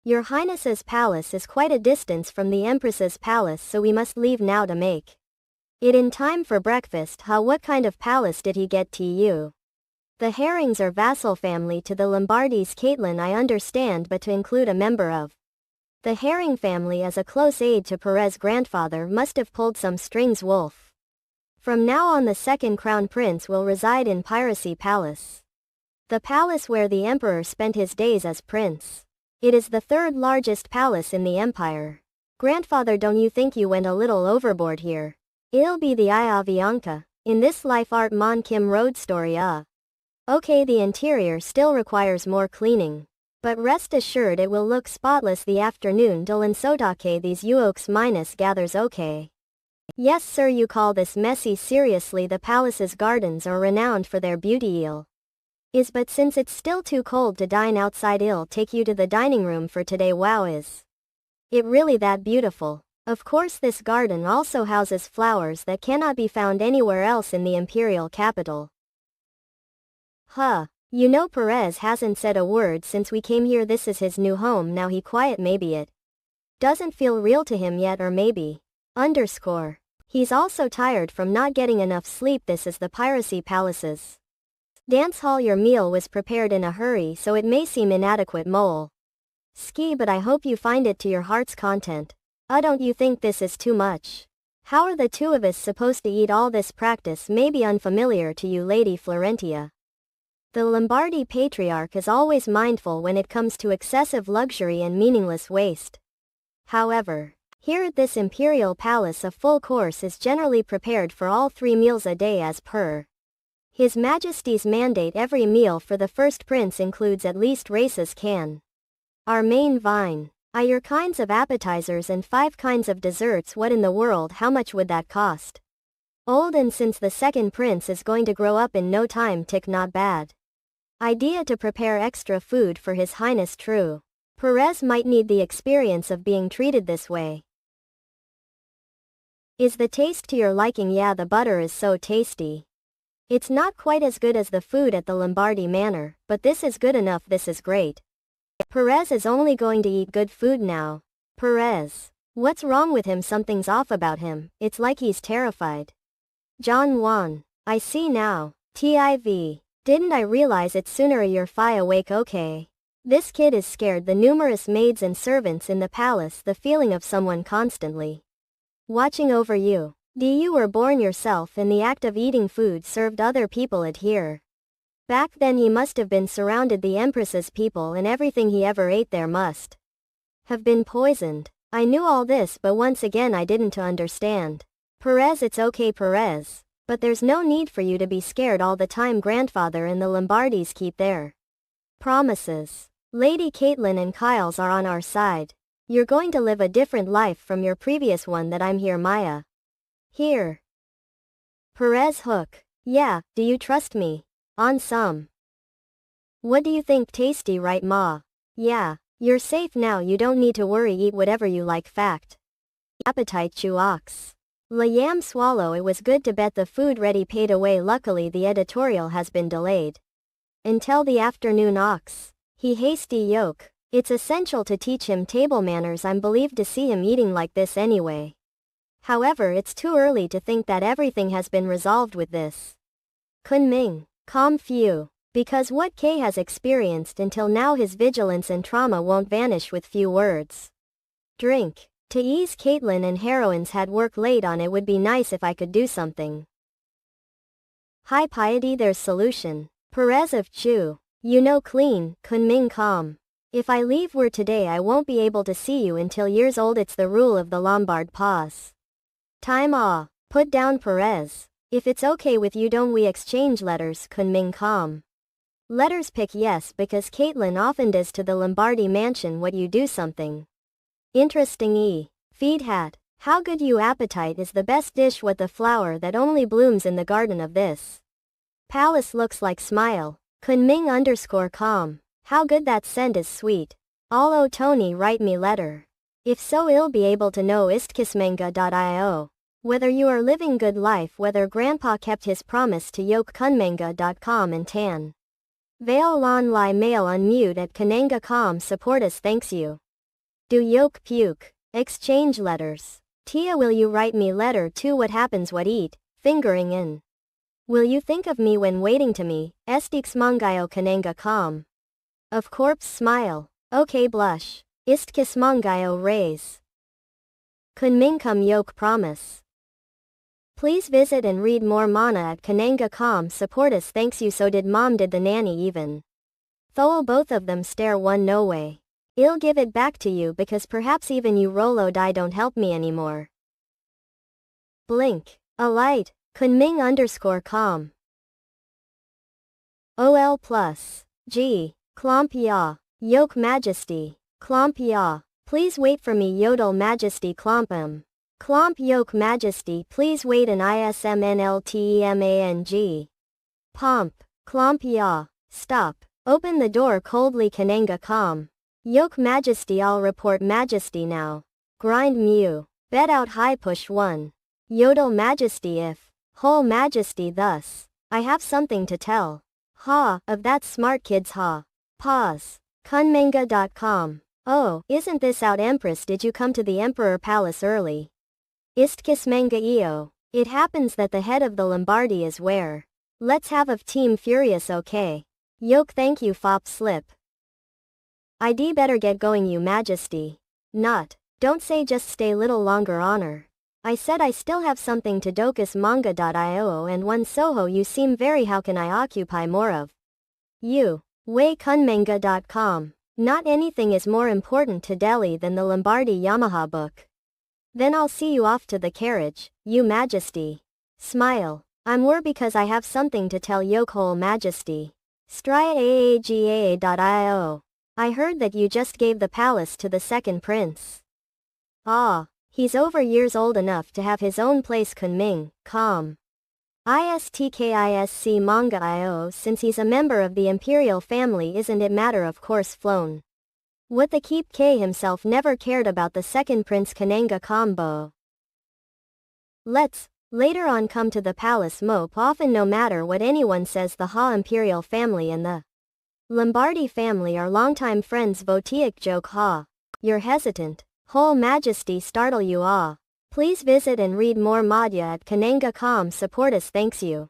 Your Highness's palace is quite a distance from the Empress's palace, so we must leave now to make it in time for breakfast. What kind of palace did he get to you? The Herrings are vassal family to the Lombardis. Caitlin, I understand, but to include a member of the Herring family as a close aide to Perez's grandfather must have pulled some strings. Wolf. From now on the second crown prince will reside in Piracy Palace, the palace where the emperor spent his days as prince. It is the third largest palace in the empire. Grandfather, don't you think you went a little overboard here? It'll be the Avianca. In this life art Mon Kim road story. Okay, the interior still requires more cleaning, but rest assured it will look spotless the afternoon Dylan Sotake these Uoks minus gathers. Okay. Yes sir, you call this messy? Seriously, the palace's gardens are renowned for their beauty. But since it's still too cold to dine outside, I'll take you to the dining room for today. Wow, is it really that beautiful? Of course, this garden also houses flowers that cannot be found anywhere else in the imperial capital. You know, Perez hasn't said a word since we came here. This is his new home now. He quiet. Maybe it doesn't feel real to him yet, or maybe he's also tired from not getting enough sleep. This is the Piracy Palace's dance hall. Your meal was prepared in a hurry, so it may seem inadequate. Mole ski, but I hope you find it to your heart's content. Don't you think this is too much? How are the two of us supposed to eat all this? Practice may be unfamiliar to you, Lady Florentia. The Lombardy patriarch is always mindful when it comes to excessive luxury and meaningless waste. However, here at this imperial palace a full course is generally prepared for all 3 meals a day as per His Majesty's mandate. Every meal for the first prince includes at least races can. Our main vine. Your kinds of appetizers and 5 kinds of desserts. What in the world? How much would that cost? Old, and since the second prince is going to grow up in no time. Tick, not bad idea to prepare extra food for His Highness. True. Perez might need the experience of being treated this way. Is the taste to your liking? Yeah, the butter is so tasty. It's not quite as good as the food at the Lombardy Manor, but this is good enough. This is great. Perez is only going to eat good food now. Perez. What's wrong with him? Something's off about him. It's like he's terrified. John Juan. I see now. TIV. Didn't I realize it sooner? You're awake. Okay. This kid is scared. The numerous maids and servants in the palace. The feeling of someone constantly watching over you. You were born yourself in the act of eating food served other people at here. Back then he must have been surrounded. The Empress's people and everything he ever ate there must have been poisoned. I knew all this, but once again I didn't understand. Perez, it's okay, Perez. But there's no need for you to be scared all the time. Grandfather and the Lombardis keep their promises. Lady Caitlin and Kyle's are on our side. You're going to live a different life from your previous one. That I'm here, Maya. Here. Perez Hook. Yeah, do you trust me? On some. What do you think? Tasty, right, Ma? Yeah. You're safe now. You don't need to worry. Eat whatever you like. Fact. Appetite chew ox. La Yam swallow. It was good to bet the food ready paid away. Luckily the editorial has been delayed until the afternoon. Ox. He hasty yoke. It's essential to teach him table manners. I'm believed to see him eating like this anyway. However, it's too early to think that everything has been resolved with this. Kunming. Calm few. Because what K has experienced until now, his vigilance and trauma won't vanish with few words. Drink. To ease Caitlin and heroines had work late on. It would be nice if I could do something. High piety. There's solution. Perez of Chu. You know, clean. Kunming calm. If I leave word today I won't be able to see you until years old. It's the rule of the Lombard. Pause. Time. Put down, Perez. If it's okay with you, don't we exchange letters? Kunming calm. Letters. Pick yes, because Caitlin often does to the Lombardy mansion. What you do something interesting. Feed hat. How good you appetite is the best dish. What the flower that only blooms in the garden of this palace looks like. Smile. Kunming _ calm. How good that scent is. Sweet. Tony, write me letter. If so, you'll be able to know istkismanga.io. Whether you are living good life, whether grandpa kept his promise to yoke kunmanga.com and tan. Veil lon lai mail unmute at kananga.com support us thanks you. Do yoke puke. Exchange letters. Tia, will you write me letter to what happens what eat, fingering in. Will you think of me when waiting to me, estikismangayo kananga.com. Of corpse smile. Okay blush. Istkismangayo raise. Kunmingkum yoke promise. Please visit and read more mana at kananga.com support us thanks you. So did mom, did the nanny even. Though both of them stare one no way. I'll give it back to you because perhaps even you Rolo die don't help me anymore. Blink. A light. Kunming_com. OL plus. G. Clomp ya. Yoke majesty. Clomp ya. Please wait for me yodel majesty clompum. Clomp yoke majesty please wait an ismnltemang. Pomp. Clomp ya. Stop. Open the door coldly kananga.com. Yoke majesty, I'll report majesty now. Grind mew. Bed out high push 1. Yodel majesty if. Whole majesty thus. I have something to tell. Ha, of that smart kids ha. Pause. Kunmanga.com. Oh, isn't this out empress, did you come to the emperor palace early? Istkismanga.io. It happens that the head of the Lombardy is where. Let's have of team furious okay. Yoke thank you fop slip. ID better get going you majesty. Not. Don't say just stay little longer honor. I said I still have something to dokismanga.io and one Soho you seem very how can I occupy more of. You. Way kunmanga.com. Not anything is more important to Delhi than the Lombardy Yamaha book. Then I'll see you off to the carriage, you majesty. Smile. I'm more because I have something to tell yoke whole majesty. Striaagaa.io. I heard that you just gave the palace to the second prince. Ah, he's over years old enough to have his own place Kunming.com. Istkisc manga.io since he's a member of the imperial family isn't it matter of course flown. What the keep K himself never cared about the second prince Kananga combo. Let's, later on come to the palace mope often no matter what anyone says the Ha imperial family and the Lombardy family are longtime friends Votiak joke ha. You're hesitant. Whole majesty startle you ah. Please visit and read more Madhya at kananga.com support us thanks you.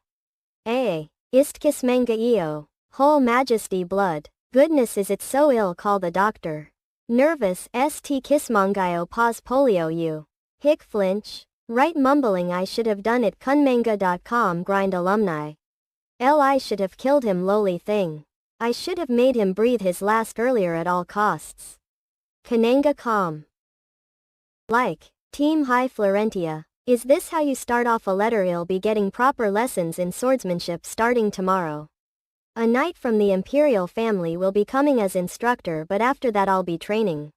A. Istkismanga.io. Whole majesty blood. Goodness is it so ill call the doctor. Nervous St Kismangayo pause polio you. Hick flinch. Right mumbling I should have done it kunmanga.com grind alumni. I should have killed him lowly thing. I should have made him breathe his last earlier at all costs. Kananga.com. Like, Team High Florentia. Is this how you start off a letter? I'll be getting proper lessons in swordsmanship starting tomorrow. A knight from the imperial family will be coming as instructor but after that I'll be training.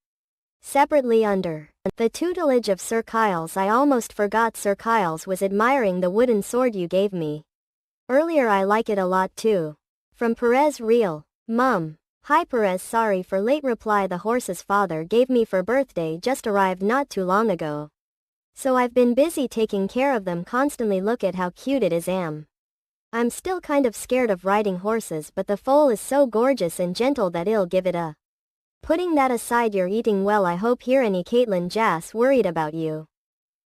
Separately under the tutelage of Sir Kyles. I almost forgot Sir Kyles was admiring the wooden sword you gave me. Earlier I like it a lot too. From Perez Real. Mum. Hi Perez, sorry for late reply. The horse's father gave me for birthday just arrived not too long ago. So I've been busy taking care of them constantly. Look at how cute it is I'm still kind of scared of riding horses but the foal is so gorgeous and gentle that I'll give it a. Putting that aside you're eating well I hope here any Caitlin Jass worried about you.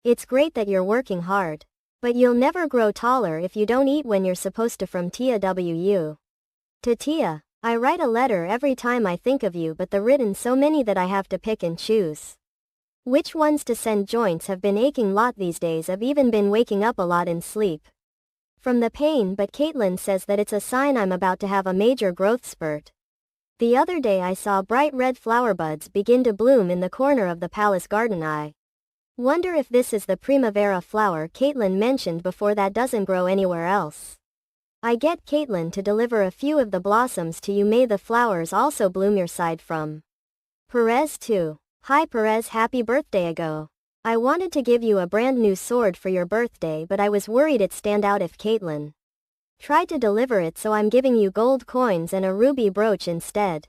It's great that you're working hard. But you'll never grow taller if you don't eat when you're supposed to. From Tia WU. To Tia, I write a letter every time I think of you but the written so many that I have to pick and choose. Which ones to send? Joints have been aching lot these days. I've even been waking up a lot in sleep. From the pain but Caitlin says that it's a sign I'm about to have a major growth spurt. The other day I saw bright red flower buds begin to bloom in the corner of the palace garden. I wonder if this is the primavera flower Caitlin mentioned before that doesn't grow anywhere else. I get Caitlin to deliver a few of the blossoms to you. May the flowers also bloom your side. From Perez too. Hi Perez, happy birthday ago. I wanted to give you a brand new sword for your birthday but I was worried it'd stand out if Caitlin tried to deliver it so I'm giving you gold coins and a ruby brooch instead.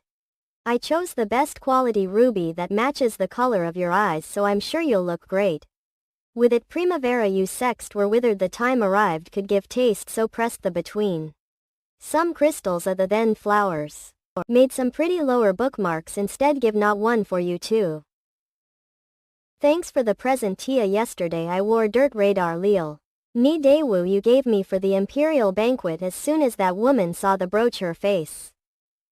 I chose the best quality ruby that matches the color of your eyes, so I'm sure you'll look great. With it primavera you sexed were withered, the time arrived could give taste, so pressed the between. Some crystals are the then flowers. Made some pretty lower bookmarks, instead give not one for you too. Thanks for the present Tia, yesterday I wore dirt radar Leal. Ni Daewoo you gave me for the imperial banquet. As soon as that woman saw the brooch her face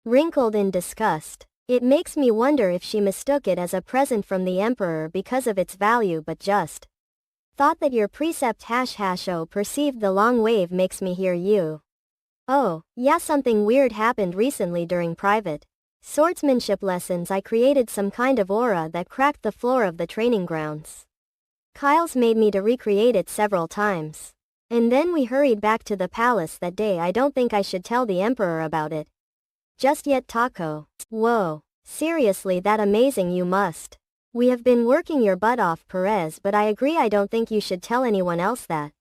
wrinkled in disgust. It makes me wonder if she mistook it as a present from the emperor because of its value, but just thought that your precept #o perceived the long wave makes me hear you. Oh, yeah, something weird happened recently during private swordsmanship lessons. I created some kind of aura that cracked the floor of the training grounds. Kyle's made me to recreate it several times. And then we hurried back to the palace that day. I don't think I should tell the emperor about it just yet, Taco. Whoa, seriously, that amazing? You must. We have been working your butt off, Perez, but I agree, I don't think you should tell anyone else that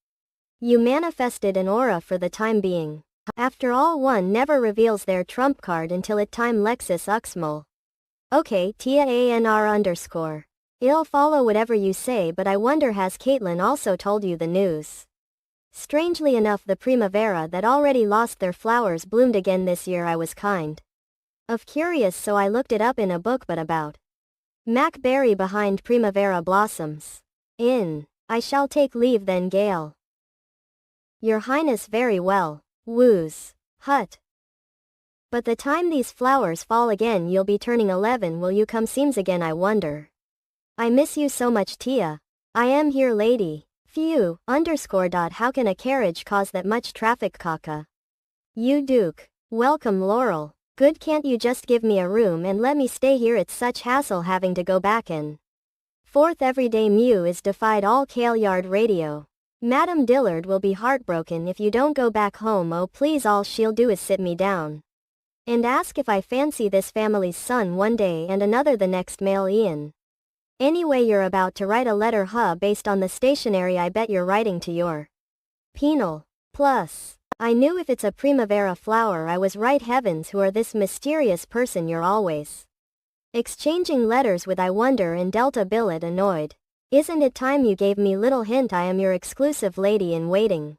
you manifested an aura for the time being. After all, one never reveals their trump card until it time. Lexus Uxmal. Okay, Tia ANR_. I'll follow whatever you say, but I wonder, has Caitlin also told you the news? Strangely enough, the primavera that already lost their flowers bloomed again this year. I was kind of curious, so I looked it up in a book, but about Mac Berry behind primavera blossoms. I shall take leave then, Gale. Your Highness, very well. Woos. Hut. But the time these flowers fall again you'll be turning 11. Will you come? Seems again, I wonder. I miss you so much, Tia. I am here, lady. Phew, _. How can a carriage cause that much traffic, Kaka? You Duke. Welcome, Laurel. Good, can't you just give me a room and let me stay here? It's such hassle having to go back and forth every day. Mew is defied all Kale Yard radio. Madame Dillard will be heartbroken if you don't go back home. Oh please, all she'll do is sit me down and ask if I fancy this family's son one day and another the next. Male Ian. Anyway, you're about to write a letter, based on the stationery I bet you're writing to your penal. Plus, I knew if it's a primavera flower I was right. Heavens, who are this mysterious person you're always exchanging letters with? I wonder. And Delta Billet, annoyed. Isn't it time you gave me little hint? I am your exclusive lady in waiting.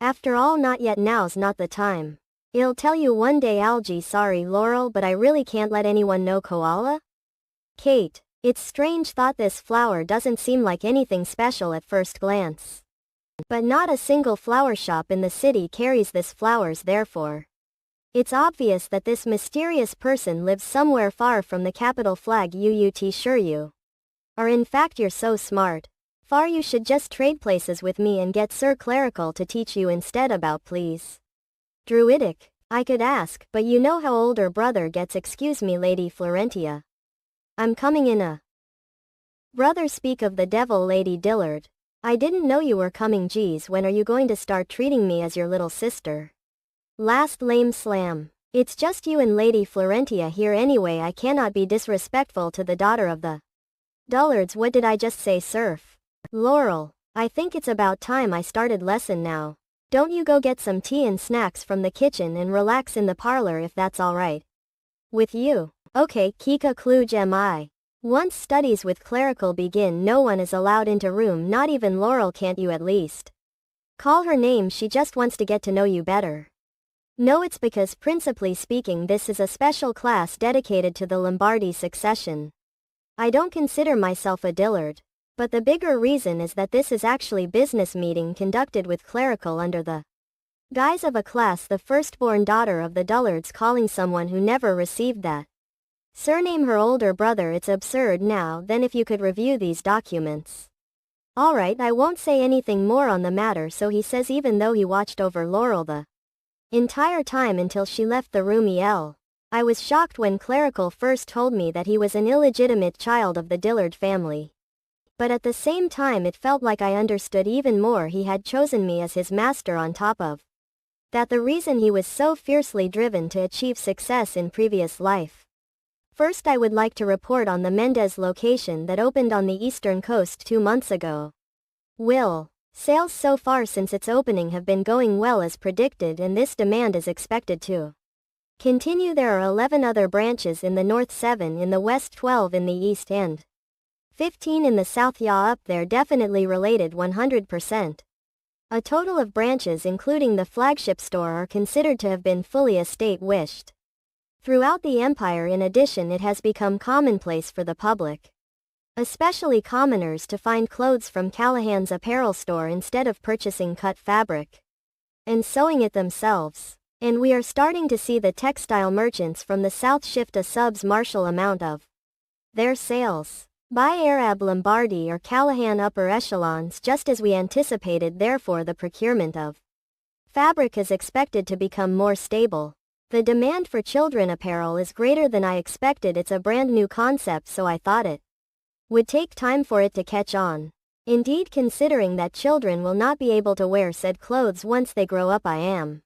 After all, not yet, now's not the time. I'll tell you one day. Algie. Sorry, Laurel, but I really can't let anyone know. Koala? Kate. It's strange thought. This flower doesn't seem like anything special at first glance. But not a single flower shop in the city carries this flowers, therefore it's obvious that this mysterious person lives somewhere far from the capital flag. UUT. Sure you are. In fact, you're so smart. Far, you should just trade places with me and get Sir Clerical to teach you instead. About please. Druidic. I could ask, but you know how older brother gets. Excuse me, Lady Florentia. I'm coming in a brother. Speak of the devil, Lady Dillard. I didn't know you were coming. Geez, when are you going to start treating me as your little sister? Last lame slam. It's just you and Lady Florentia here anyway. I cannot be disrespectful to the daughter of the Dullards. What did I just say, Surf? Laurel. I think it's about time I started lesson now. Don't you go get some tea and snacks from the kitchen and relax in the parlor if that's alright with you. Okay, Kika Kluge. Mi. Once studies with Clerical begin, no one is allowed into room, not even Laurel. Can't you at least call her name? She just wants to get to know you better. No, it's because, principally speaking, this is a special class dedicated to the Lombardy succession. I don't consider myself a Dillard. But the bigger reason is that this is actually business meeting conducted with Clerical under the guise of a class. The firstborn daughter of the Dullards calling someone who never received that surname her older brother. It's absurd. Now then, if you could review these documents. Alright, I won't say anything more on the matter, so he says, even though he watched over Laurel the entire time until she left the room. I was shocked when Clerical first told me that he was an illegitimate child of the Dillard family. But at the same time it felt like I understood even more. He had chosen me as his master, on top of that the reason he was so fiercely driven to achieve success in previous life. First, I would like to report on the Mendez location that opened on the eastern coast 2 months ago. Sales so far since its opening have been going well as predicted, and this demand is expected to Continue. There are 11 other branches in the north, 7 in the west, 12 in the east and 15 in the south. Yeah, up there, definitely related 100%. A total of branches including the flagship store are considered to have been fully estate-wished. Throughout the empire, in addition, it has become commonplace for the public, especially commoners, to find clothes from Callahan's apparel store instead of purchasing cut fabric and sewing it themselves. And we are starting to see the textile merchants from the south shift a substantial amount of their sales by Arab Lombardy or Callahan upper echelons, just as we anticipated. Therefore, the procurement of fabric is expected to become more stable. The demand for children apparel is greater than I expected. It's a brand new concept, so I thought it would take time for it to catch on. Indeed, considering that children will not be able to wear said clothes once they grow up, I am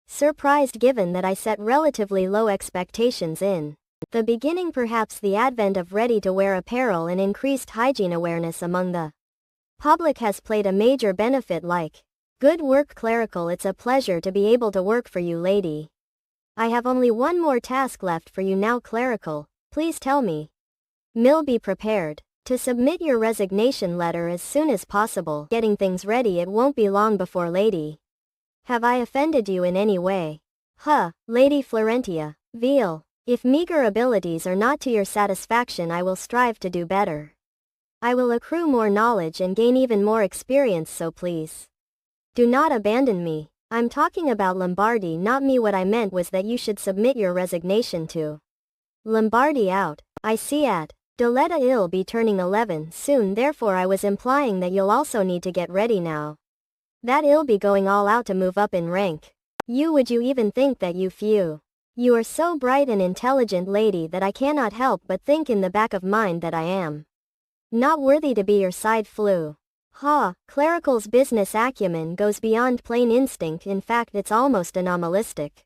surprised, given that I set relatively low expectations in the beginning. Perhaps the advent of ready-to-wear apparel and increased hygiene awareness among the public has played a major benefit. Like, good work, Clerical. It's a pleasure to be able to work for you, lady. I have only one more task left for you now, Clerical. Please tell me. Mill, be prepared to submit your resignation letter as soon as possible. Getting things ready. It won't be long before, lady. Have I offended you in any way? Lady Florentia. Veal. If meager abilities are not to your satisfaction, I will strive to do better. I will accrue more knowledge and gain even more experience, so please do not abandon me. I'm talking about Lombardy, not me. What I meant was that you should submit your resignation to Lombardy. Out. I see. At Deletta, you'll be turning 11 soon, therefore I was implying that you'll also need to get ready now. That you'll be going all out to move up in rank. Would you even think that you are so bright and intelligent, lady, that I cannot help but think in the back of mind that I am not worthy to be your side flu. Clerical's business acumen goes beyond plain instinct. In fact, it's almost anomalistic.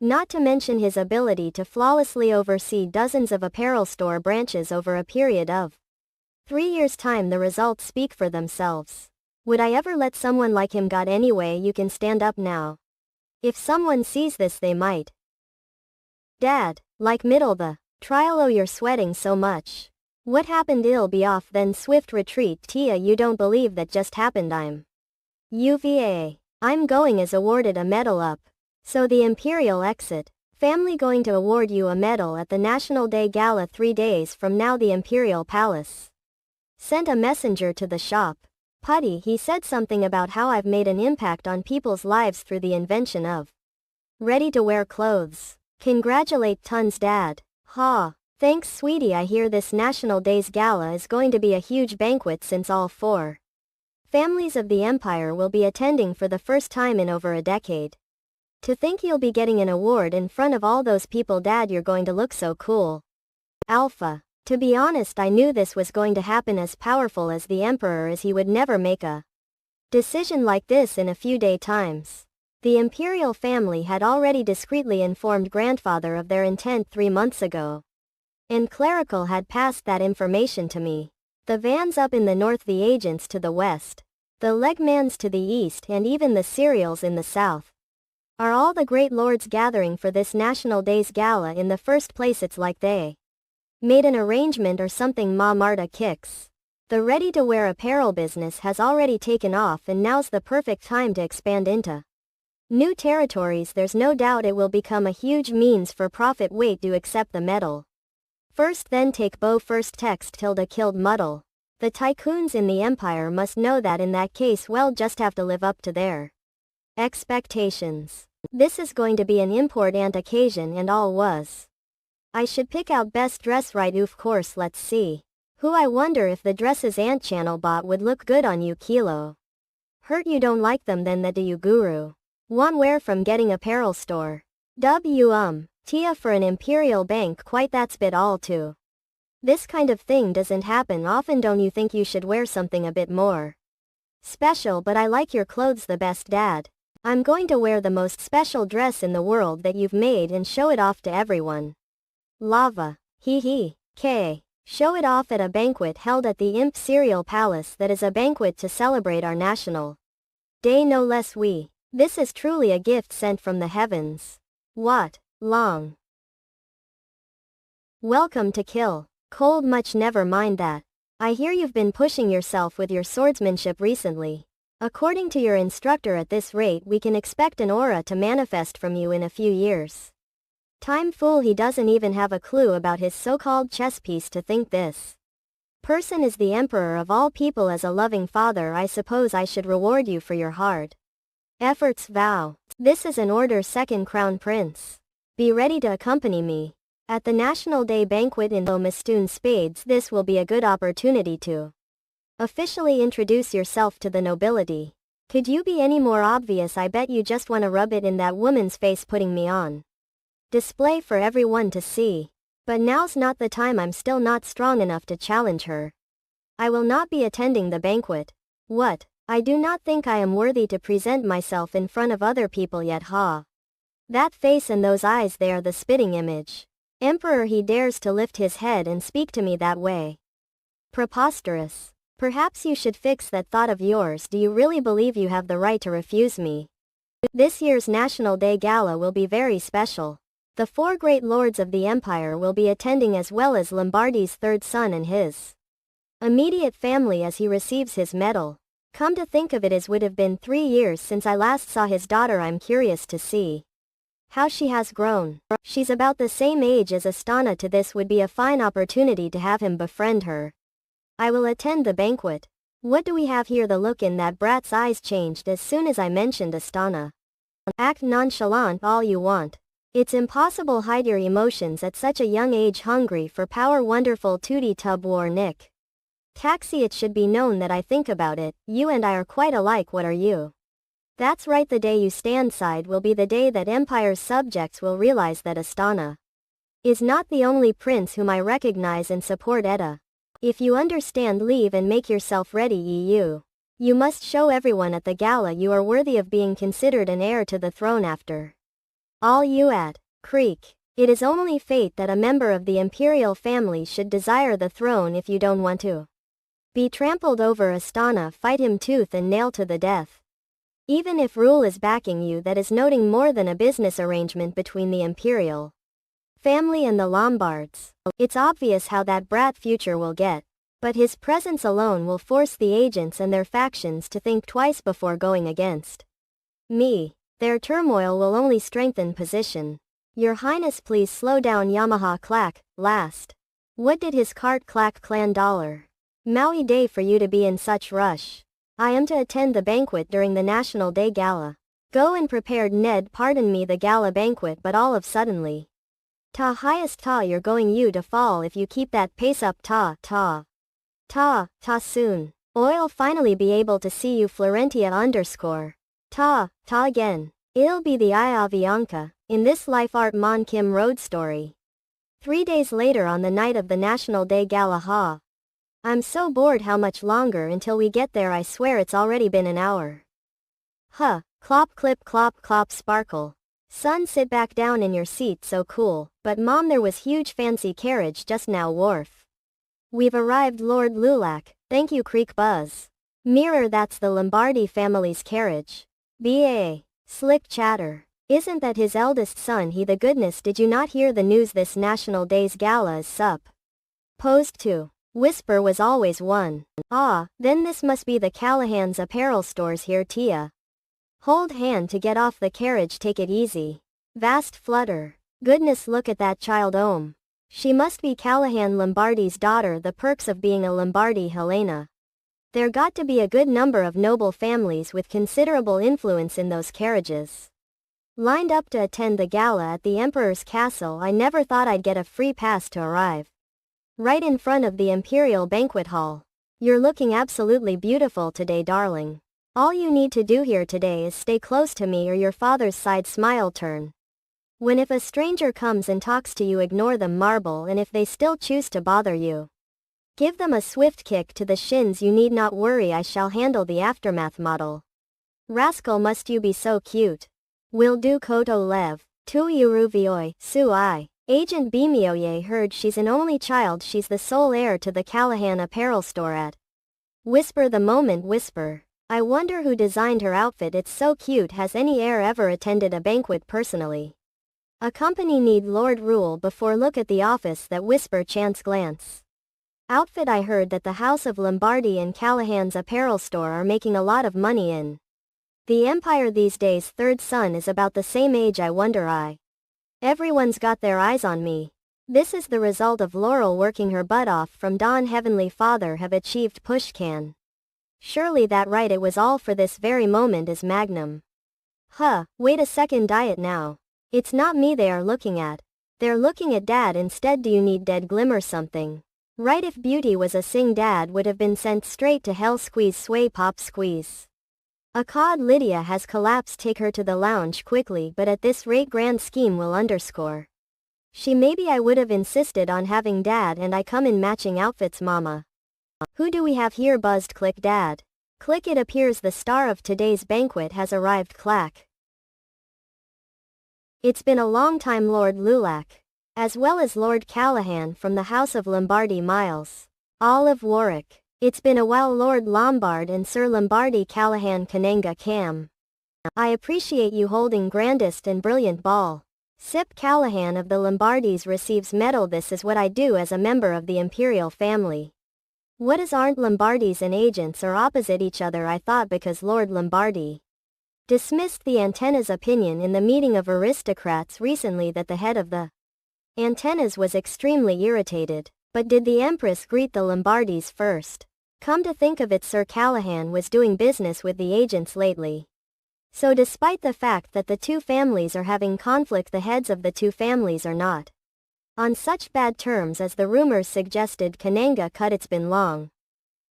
Not to mention his ability to flawlessly oversee dozens of apparel store branches over a period of 3 years' time. The results speak for themselves. Would I ever let someone like him got anyway? You can stand up now. If someone sees this, they might. Dad, like middle the trial. Oh, you're sweating so much. What happened? It'll be off then. Swift retreat. Tia, you don't believe that just happened. I'm going as awarded a medal up. So the Imperial exit family going to award you a medal at the National Day Gala 3 days from now. The Imperial Palace sent a messenger to the shop. Putty, he said something about how I've made an impact on people's lives through the invention of ready-to-wear clothes. Congratulate tons, Dad. Thanks, sweetie. I hear this National Days Gala is going to be a huge banquet since all 4 families of the Empire will be attending for the first time in over a decade. To think you'll be getting an award in front of all those people, Dad. You're going to look so cool. Alpha. To be honest, I knew this was going to happen. As powerful as the Emperor is, he would never make a decision like this in a few days' times. The Imperial family had already discreetly informed grandfather of their intent 3 months ago. And Clerical had passed that information to me. The Vans up in the north, the agents to the west, the Legmans to the east, and even the Cereals in the south are all the great lords gathering for this National Days Gala. In the first place, it's like they made an arrangement or something. Ma Marta kicks. The ready-to-wear apparel business has already taken off, and now's the perfect time to expand into new territories. There's no doubt it will become a huge means for profit. Wait, do accept the medal first, then take bow first. Text tilde killed Muddle. The tycoons in the Empire must know that. In that case, well, just have to live up to their expectations. This is going to be an important occasion, and all was. I should pick out best dress, right? Of course. Let's see. Who? I wonder if the dresses Ant Channel bought would look good on you, Kilo. Hurt you don't like them then? That do you, Guru? Want wear from getting apparel store. Tia, for an Imperial bank, quite that's bit all too. This kind of thing doesn't happen often. Don't you think you should wear something a bit more special? But I like your clothes the best, Dad. I'm going to wear the most special dress in the world that you've made and show it off to everyone. Lava. K. Show it off at a banquet held at the Imperial Palace. That is a banquet to celebrate our National Day, no less. This is truly a gift sent from the heavens. What? long. Welcome to Kill. Cold much never mind that. I hear you've been pushing yourself with your swordsmanship recently. According to your instructor, at this rate we can expect an aura to manifest from you in a few years. Time fool, he doesn't even have a clue about his so-called chess piece to think this person is the emperor of all people. As a loving father, I suppose I should reward you for your hard efforts. Vow. This is an order, second crown prince. Be ready to accompany me at the National Day banquet in Mistoon Spades. This will be a good opportunity to officially introduce yourself to the nobility. Could you be any more obvious? I bet you just want to rub it in that woman's face, putting me on display for everyone to see. But now's not the time. I'm still not strong enough to challenge her. I will not be attending the banquet. What? I do not think I am worthy to present myself in front of other people yet. Ha. That face and those eyes, they are the spitting image. Emperor, he dares to lift his head and speak to me that way. Preposterous. Perhaps you should fix that thought of yours. Do you really believe you have the right to refuse me? This year's National Day Gala will be very special. The 4 great lords of the empire will be attending, as well as Lombardy's third son and his immediate family as he receives his medal. Come to think of it, it would have been 3 years since I last saw his daughter. I'm curious to see how she has grown. She's about the same age as Astana. To this would be a fine opportunity to have him befriend her. I will attend the banquet. What do we have here? The look in that brat's eyes changed as soon as I mentioned Astana. Act nonchalant all you want. It's impossible hide your emotions at such a young age. Hungry for power, wonderful tootie tub war Nick. Taxi, it should be known that I think about it. You and I are quite alike. What are you? That's right, the day you stand side will be the day that Empire's subjects will realize that Astana is not the only prince whom I recognize and support. Edda. If you understand, leave and make yourself ready. EU. You must show everyone at the gala you are worthy of being considered an heir to the throne. After all, you at Creek. It is only fate that a member of the imperial family should desire the throne. If you don't want to be trampled over, Astana, fight him tooth and nail to the death. Even if rule is backing you, that is noting more than a business arrangement between the imperial family and the Lombards. It's obvious how that brat future will get, but his presence alone will force the agents and their factions to think twice before going against me. Their turmoil will only strengthen position. Your Highness, please slow down. Yamaha clack, last. What did his cart clack clan dollar? Maui day for you to be in such rush. I am to attend the banquet during the National Day Gala. Go and prepared Ned. Pardon me, the gala banquet, but all of suddenly. Ta highest ta, you're going you to fall if you keep that pace up. Ta soon. I'll finally be able to see you. Florentia underscore. Ta again. It'll be the Iavianca, in this life art Mon Kim road story. 3 days later, on the night of the National Day Gala. Ha. I'm so bored. How much longer until we get there? I swear it's already been an hour. Huh, clop clip clop clop sparkle. Son, sit back down in your seat, so cool. But mom, there was huge fancy carriage just now. Wharf. We've arrived, Lord Lulak. Thank you, Creek Buzz. Mirror, that's the Lombardy family's carriage. B.A. Slick chatter. Isn't that his eldest son? He the goodness, did you not hear the news? This National Day's gala is supposed to whisper was always one. Ah, then this must be the Callahan's apparel stores here. Tia. Hold hand to get off the carriage. Take it easy. Vast flutter. Goodness, look at that child. She must be Callahan Lombardy's daughter. The perks of being a Lombardy. Helena. There got to be a good number of noble families with considerable influence in those carriages lined up to attend the gala at the Emperor's castle. I never thought I'd get a free pass to arrive right in front of the Imperial Banquet Hall. You're looking absolutely beautiful today, darling. All you need to do here today is stay close to me, or your father's side smile turn. When if a stranger comes and talks to you, ignore them, marble, and if they still choose to bother you, give them a swift kick to the shins. You need not worry, I shall handle the aftermath. Model. Rascal, must you be so cute? Will do. Koto Lev. Tu Uruvioi, Su I. Agent Bimioye heard she's an only child. She's the sole heir to the Callahan apparel store at Whisper the moment. Whisper. I wonder who designed her outfit. It's so cute. Has any heir ever attended a banquet personally? A company need lord rule before look at the office that whisper chance glance. Outfit I heard that the House of Lombardy and Callahan's apparel store are making a lot of money in the empire these days. Third son is about the same age. I wonder everyone's got their eyes on me. This is the result of Laurel working her butt off from dawn. Heavenly Father have achieved pushcan. Surely that right, it was all for this very moment is magnum. Wait a second, diet now. It's not me they are looking at. They're looking at dad instead. Do you need dead glimmer something? Right, if beauty was a sing, dad would have been sent straight to hell. Squeeze sway pop squeeze. A cod. Lydia has collapsed. Take her to the lounge quickly, but at this rate grand scheme will underscore. She maybe I would have insisted on having dad and I come in matching outfits. Mama. Who do we have here? Buzzed. Click. Dad. Click. It appears the star of today's banquet has arrived. Clack. It's been a long time. Lord Lulac, as well as Lord Callahan from the House of Lombardy. Miles. Olive Warwick. It's been a while. Lord Lombard and Sir Lombardy. Callahan. Kananga Cam. I appreciate you holding grandest and brilliant ball. Sip. Callahan of the Lombardys receives medal. This is what I do as a member of the imperial family. What is? Aren't Lombardys and agents are opposite each other? I thought because Lord Lombardy dismissed the antenna's opinion in the meeting of aristocrats recently that the head of the antennas was extremely irritated. But did the Empress greet the Lombardys first? Come to think of it, Sir Callahan was doing business with the agents lately. So despite the fact that the two families are having conflict, the heads of the two families are not on such bad terms as the rumors suggested. Kananga cut. It's been long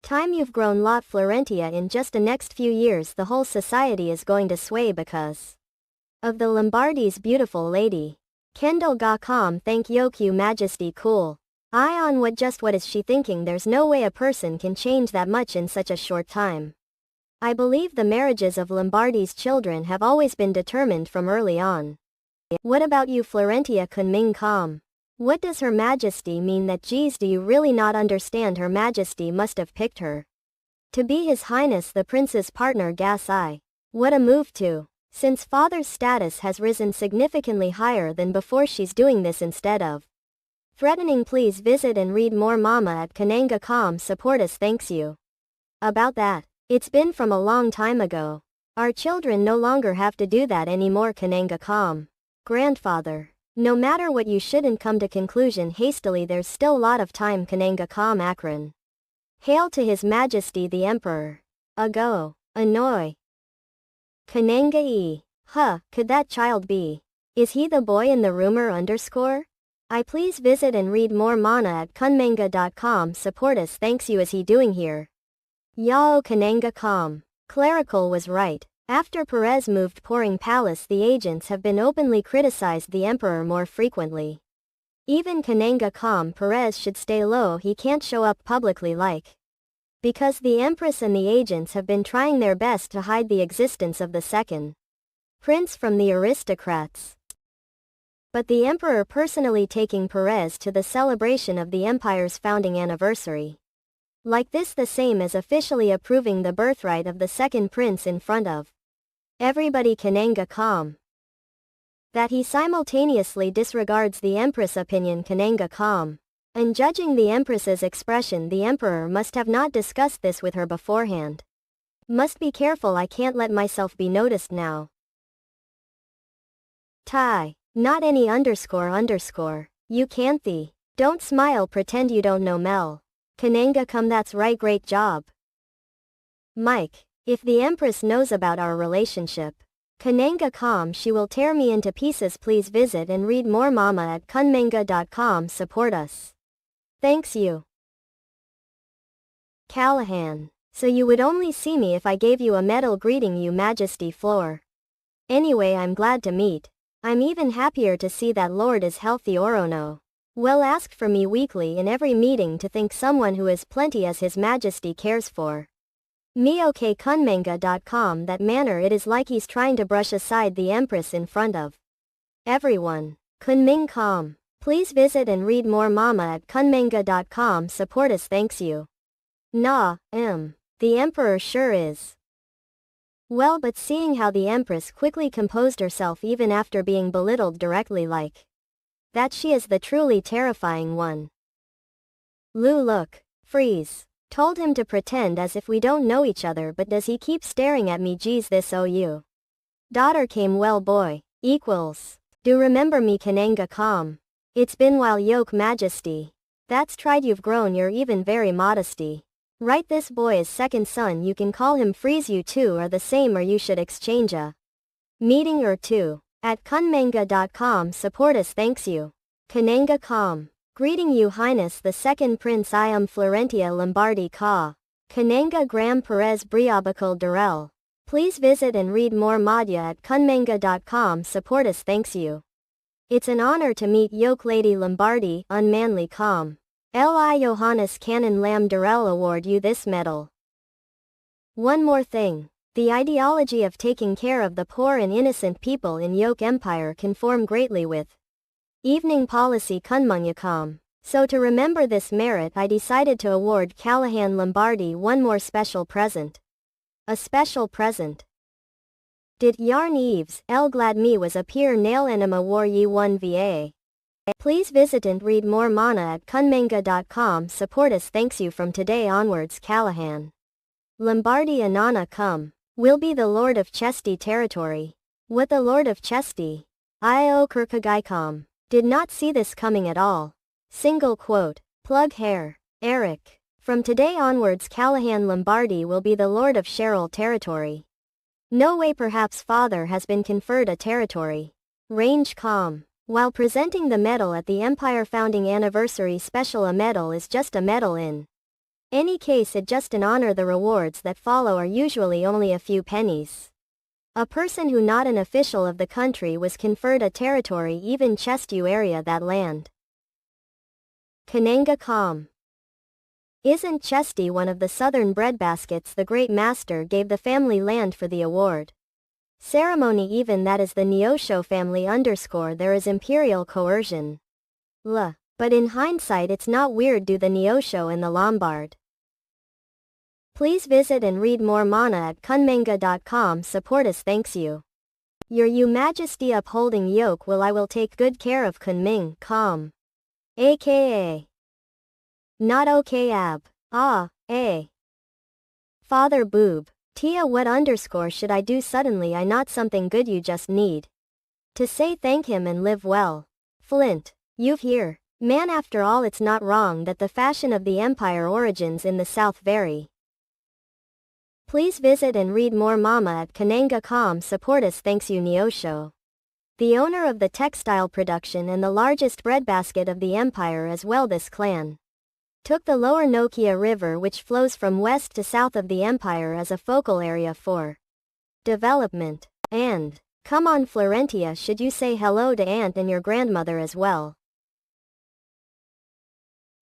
time you've grown lot Florentia. In just the next few years the whole society is going to sway because of the Lombardys. Beautiful lady. Kendall ga calm. Thank you majesty. Cool. Eye on what is she thinking? There's no way a person can change that much in such a short time. I believe the marriages of Lombardy's children have always been determined from early on. What about you, Florentia? Kunming calm. What does Her Majesty mean? That geez, do you really not understand? Her Majesty must have picked her to be His Highness the Prince's partner. Gas eye. What a move too. Since father's status has risen significantly higher than before, she's doing this instead of threatening. Please visit and read more. Mama at Kananga.com. Support us. Thanks you. About that. It's been from a long time ago. Our children no longer have to do that anymore. Kananga.com. Grandfather. No matter what, you shouldn't come to conclusion hastily. There's still a lot of time. Kananga.com. Akron. Hail to His Majesty the Emperor. Ago. Annoy. Kananga e. Could that child be? Is he the boy in the rumor? Underscore? I please visit and read more. Mana at kunmanga.com. Support us. Thanks you. Is he doing here? Yao. Kananga.com. Clerical was right. After Perez moved Pouring Palace, the agents have been openly criticized the emperor more frequently. Even Kananga.com. Perez should stay low. He can't show up publicly because the empress and the agents have been trying their best to hide the existence of the second prince from the aristocrats. But the emperor personally taking Perez to the celebration of the empire's founding anniversary like this, the same as officially approving the birthright of the second prince in front of everybody. Kananga.com. That he simultaneously disregards the empress' opinion. Kananga.com. And judging the empress's expression, the emperor must have not discussed this with her beforehand. Must be careful. I can't let myself be noticed now. Tai. Not any underscore. You can't the. Don't smile, pretend you don't know Mel. Kananga.com. That's right, great job. Mike. If the empress knows about our relationship, Kananga.com, she will tear me into pieces. Please visit and read more. Mama at kunmanga.com. Support us. Thanks you. Callahan. So you would only see me if I gave you a medal. Greeting you, Majesty. Floor. Anyway, I'm glad to meet. I'm even happier to see that Lord is healthy. Orono. Well, asked for me weekly in every meeting to think someone who is plenty as His Majesty cares for me. Okay, kunmanga.com. That manner, it is like he's trying to brush aside the empress in front of everyone. Kunming calm. Please visit and read more. Mama at kunmanga.com. Support us. Thanks you. The emperor sure is. Well, but seeing how the Empress quickly composed herself even after being belittled directly like that, she is the truly terrifying one. Lu, look. Freeze. Told him to pretend as if we don't know each other, but does he keep staring at me? Geez, this OU. Daughter came well boy. Equals. Do remember me Kananga calm. It's been while yoke majesty. That's tried you've grown you're even very modesty. Right, this boy is second son, you can call him Freeze. You two are the same, or you should exchange a meeting or two. At kunmanga.com support us, thanks you. Kananga calm. Greeting you Highness the Second Prince, I am Florentia Lombardi Ka. Kananga Graham Perez Briabacal Durrell. Please visit and read more Madhya at kunmanga.com support us, thanks you. It's an honor to meet Yoke Lady Lombardi, unmanly calm. Li Johannes Canon Lam Durrell award you this medal. One more thing. The ideology of taking care of the poor and innocent people in Yoke Empire conform greatly with evening policy Kunmungyakam. So to remember this merit, I decided to award Callahan Lombardi one more special present. A special present. Did Yarn Eves, El Glad Me was a peer nail enema war ye 1 va. Please visit and read more mana at kunmanga.com support us, thanks you. From today onwards Callahan Lombardi Anana come. Will be the Lord of Chesty territory. What, the Lord of Chesty? Io Kirkagaikam. Did not see this coming at all. Single quote. Plug hair. Eric. From today onwards Callahan Lombardi will be the Lord of Cheryl territory. No way, perhaps father has been conferred a territory. Range calm. While presenting the medal at the Empire Founding Anniversary Special, a medal is just a medal in any case, it just an honor. The rewards that follow are usually only a few pennies. A person who not an official of the country was conferred a territory, even Chestu area, that land. Kananga calm. Isn't Chesty one of the southern breadbaskets? The great master gave the family land for the award ceremony, even that is the Neosho family _ there is imperial coercion. But in hindsight it's not weird, do the Neosho and the Lombard. Please visit and read more mana at kunmanga.com support us, thanks you. Your Majesty upholding yoke will take good care of Kunming calm. AKA. Not okay ab. Father boob. Tia, what _ should I do suddenly? I not something good, you just need to say thank him and live well. Flint. You've here. Man, after all it's not wrong that the fashion of the empire origins in the south vary. Please visit and read more mama at kananga.com support us, thanks you. Neosho, the owner of the textile production and the largest breadbasket of the empire as well, this clan took the lower Nokia River, which flows from west to south of the empire, as a focal area for development. And, come on Florentia, should you say hello to aunt and your grandmother as well.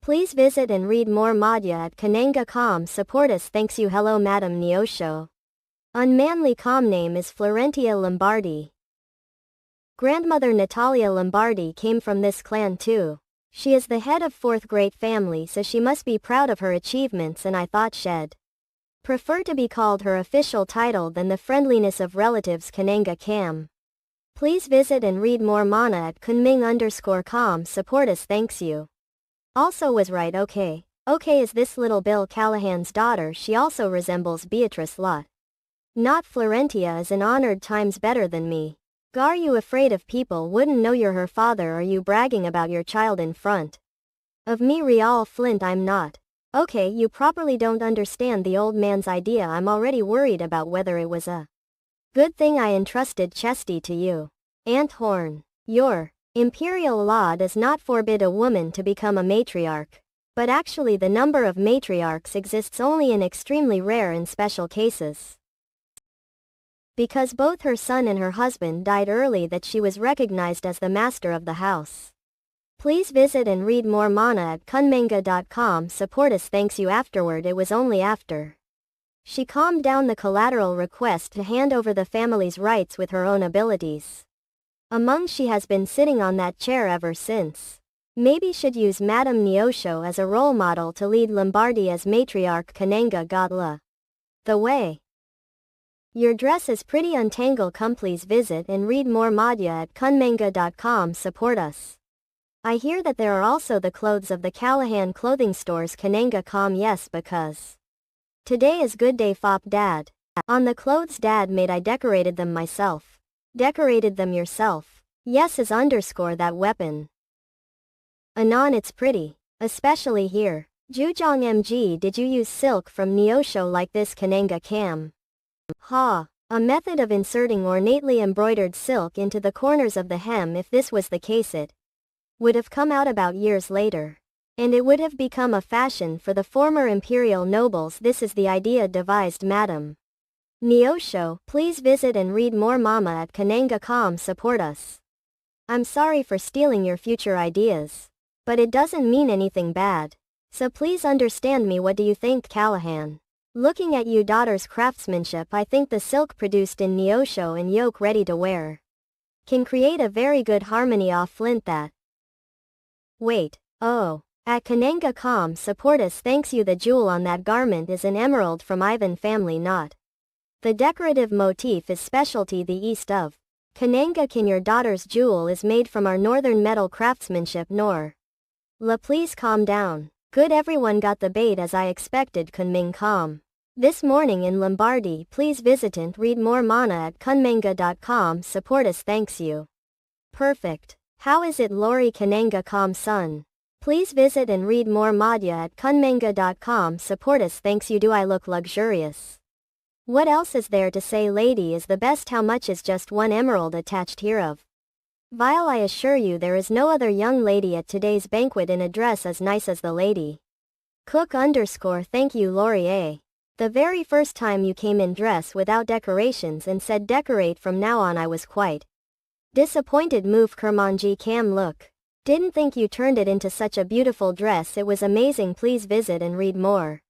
Please visit and read more Madhya at kananga.com support us, thanks you. Hello Madam Neosho. Unmanly calm name is Florentia Lombardi. Grandmother Natalia Lombardi came from this clan too. She is the head of fourth great family, so she must be proud of her achievements, and I thought she'd prefer to be called her official title than the friendliness of relatives Kananga Cam. Please visit and read more mana at kunming_com support us, thanks you. Also was right, okay is this little Bill Callahan's daughter. She also resembles Beatrice Lott. Not Florentia is an honored times better than me. Are you afraid of people wouldn't know you're her father? Are you bragging about your child in front of me? Real Flint, I'm not. Okay, you properly don't understand the old man's idea. I'm already worried about whether it was a good thing I entrusted Chesty to you. Aunt Horn, your imperial law does not forbid a woman to become a matriarch. But actually the number of matriarchs exists only in extremely rare and special cases. Because both her son and her husband died early, that she was recognized as the master of the house. Please visit and read more mana at kunmanga.com support us, thanks you. Afterward, it was only after she calmed down the collateral request to hand over the family's rights with her own abilities. She has been sitting on that chair ever since. Maybe should use Madame Neosho as a role model to lead Lombardy as matriarch. Kananga got the way. Your dress is pretty untangle. Come please visit and read more Madhya at kunmanga.com. Support us. I hear that there are also the clothes of the Callahan clothing stores. Kananga.com. Yes, because today is good day. Fop dad. On the clothes dad made, I decorated them myself. Decorated them yourself. Yes is underscore that weapon. Anon, it's pretty. Especially here. Jujong MG, did you use silk from Neosho like this? Kananga Cam. Ha. A method of inserting ornately embroidered silk into the corners of the hem. If this was the case, it would have come out about years later. And it would have become a fashion for the former imperial nobles. This is the idea devised Madam Neosho. Please visit and read more Mama at Kananga.com. Support us. I'm sorry for stealing your future ideas. But it doesn't mean anything bad. So please understand me. What do you think, Callahan? Looking at you daughter's craftsmanship, I think the silk produced in Neosho and yoke ready to wear can create a very good harmony off flint that. Wait, oh. At Kananga.com. Support us. Thanks you. The jewel on that garment is an emerald from Ivan family knot. The decorative motif is specialty the east of Kananga. Can your daughter's jewel is made from our northern metal craftsmanship. Nor La, please calm down. Good, everyone got the bait as I expected. Kunming calm. This morning in Lombardy. Please visit and read more Mana at kunmanga.com. Support us. Thanks you. Perfect. How is it, Lori? Kananga.com son. Please visit and read more Madhya at kunmanga.com. Support us. Thanks you. Do I look luxurious? What else is there to say? Lady is the best. How much is just one emerald attached hereof? Vile, I assure you there is no other young lady at today's banquet in a dress as nice as the lady. Cook underscore. Thank you, Lori A. The very first time you came in dress without decorations and said decorate from now on, I was quite disappointed. Move Kermanji Cam. Look. Didn't think you turned it into such a beautiful dress. It was amazing. Please visit and read more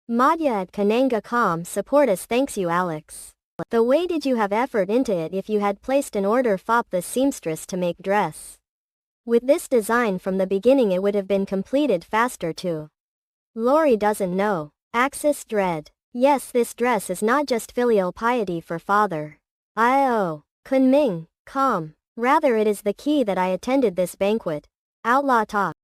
Madhya at Kananga.com. Support us. Thanks you, Alex. The way did you have effort into it if you had placed an order? Fop the seamstress to make dress. With this design from the beginning it would have been completed faster too. Lori doesn't know. Axis Dread. Yes, this dress is not just filial piety for father. Kunming, calm. Rather it is the key that I attended this banquet. Outlaw talk.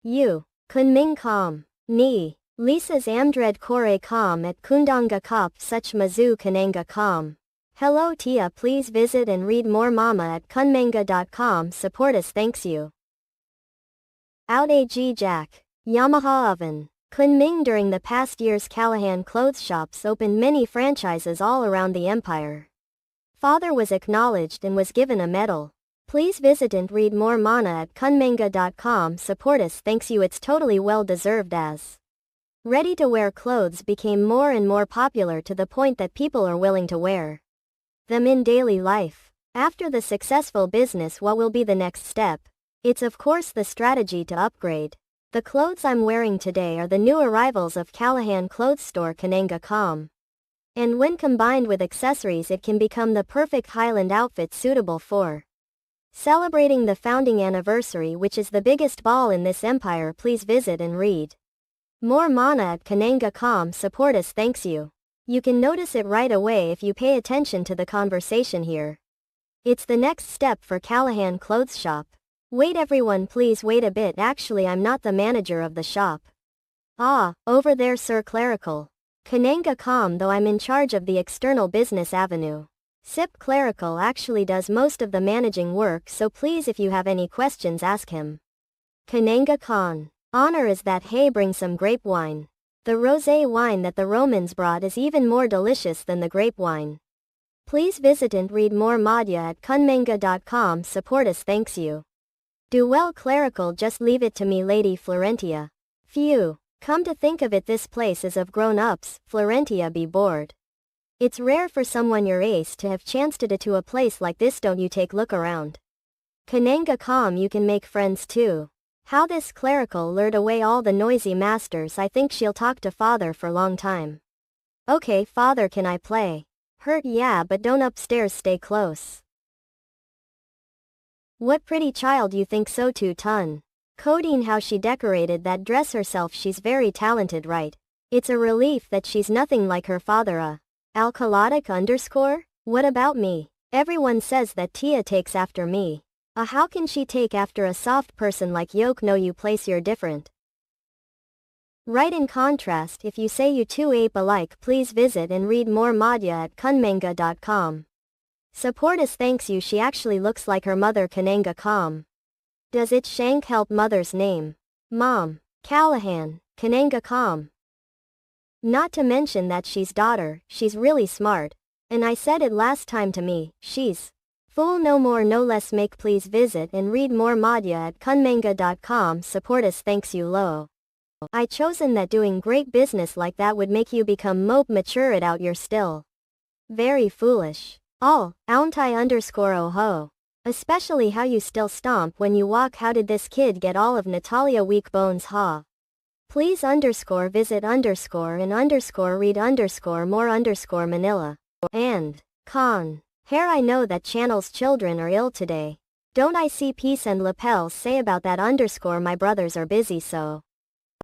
You. Kunming calm. Ni. Lisa's Amdred Kore Kam at Kundanga Kop Such Mazu Kananga Kam. Hello Tia. Please visit and read more Mama at kunmanga.com. Support us. Thanks you. Out AG Jack. Yamaha Oven. Kunming. During the past years Callahan clothes shops opened many franchises all around the empire. Father was acknowledged and was given a medal. Please visit and read more Mana at kunmanga.com. Support us. Thanks you. It's totally well deserved as ready-to-wear clothes became more and more popular to the point that people are willing to wear them in daily life. After the successful business, what will be the next step? It's of course the strategy to upgrade. The clothes I'm wearing today are the new arrivals of Callahan Clothes Store Kananga.com. And when combined with accessories it can become the perfect Highland outfit suitable for celebrating the founding anniversary, which is the biggest ball in this empire. Please visit and read more Mana at Kananga.com. Support us. Thanks you. You can notice it right away if you pay attention to the conversation here. It's the next step for Callahan Clothes Shop. Wait everyone, please wait a bit. Actually I'm not the manager of the shop. Ah, over there Sir Clerical. Kananga.com, though I'm in charge of the external business avenue. Sip Clerical actually does most of the managing work, so please if you have any questions ask him. Kananga.com. Honor is that. Hey, bring some grape wine. The rosé wine that the Romans brought is even more delicious than the grape wine. Please visit and read more Madhya at kunmanga.com. Support us. Thanks you. Do well Clerical. Just leave it to me, Lady Florentia. Phew. Come to think of it, this place is of grown-ups. Florentia be bored. It's rare for someone your age to have chanced to a place like this. Don't you take look around. Kananga.com. You can make friends too. How this Clerical lured away all the noisy masters. I think she'll talk to father for long time. Okay father, can I play? Hurt, yeah, but don't upstairs, stay close. What pretty child, you think so too, Ton? Codeine, how she decorated that dress herself. She's very talented, right? It's a relief that she's nothing like her father. Alkalotic underscore? What about me? Everyone says that Tia takes after me. How can she take after a soft person like Yoke? No, you place you're different. Right, in contrast, if you say you two ape alike, please visit and read more Madhya at kunmanga.com. Support us, thanks you. She actually looks like her mother. Kananga.com. Does it shank help mother's name? Mom. Callahan. Kananga.com. Not to mention that she's daughter, she's really smart. And I said it last time to me, she's fool no more no less. Make please visit and read more Madhya at kunmanga.com. Support us, thanks you. Lo. I chosen that doing great business like that would make you become mope. Mature it out, you're still very foolish. All, auntie underscore oh ho. Especially how you still stomp when you walk. How did this kid get all of Natalia weak bones? Ha. Please underscore visit underscore and underscore read underscore more underscore Manila. And con. Hair, I know that channel's children are ill today. Don't I see Peace and Lapels say about that underscore my brothers are busy so.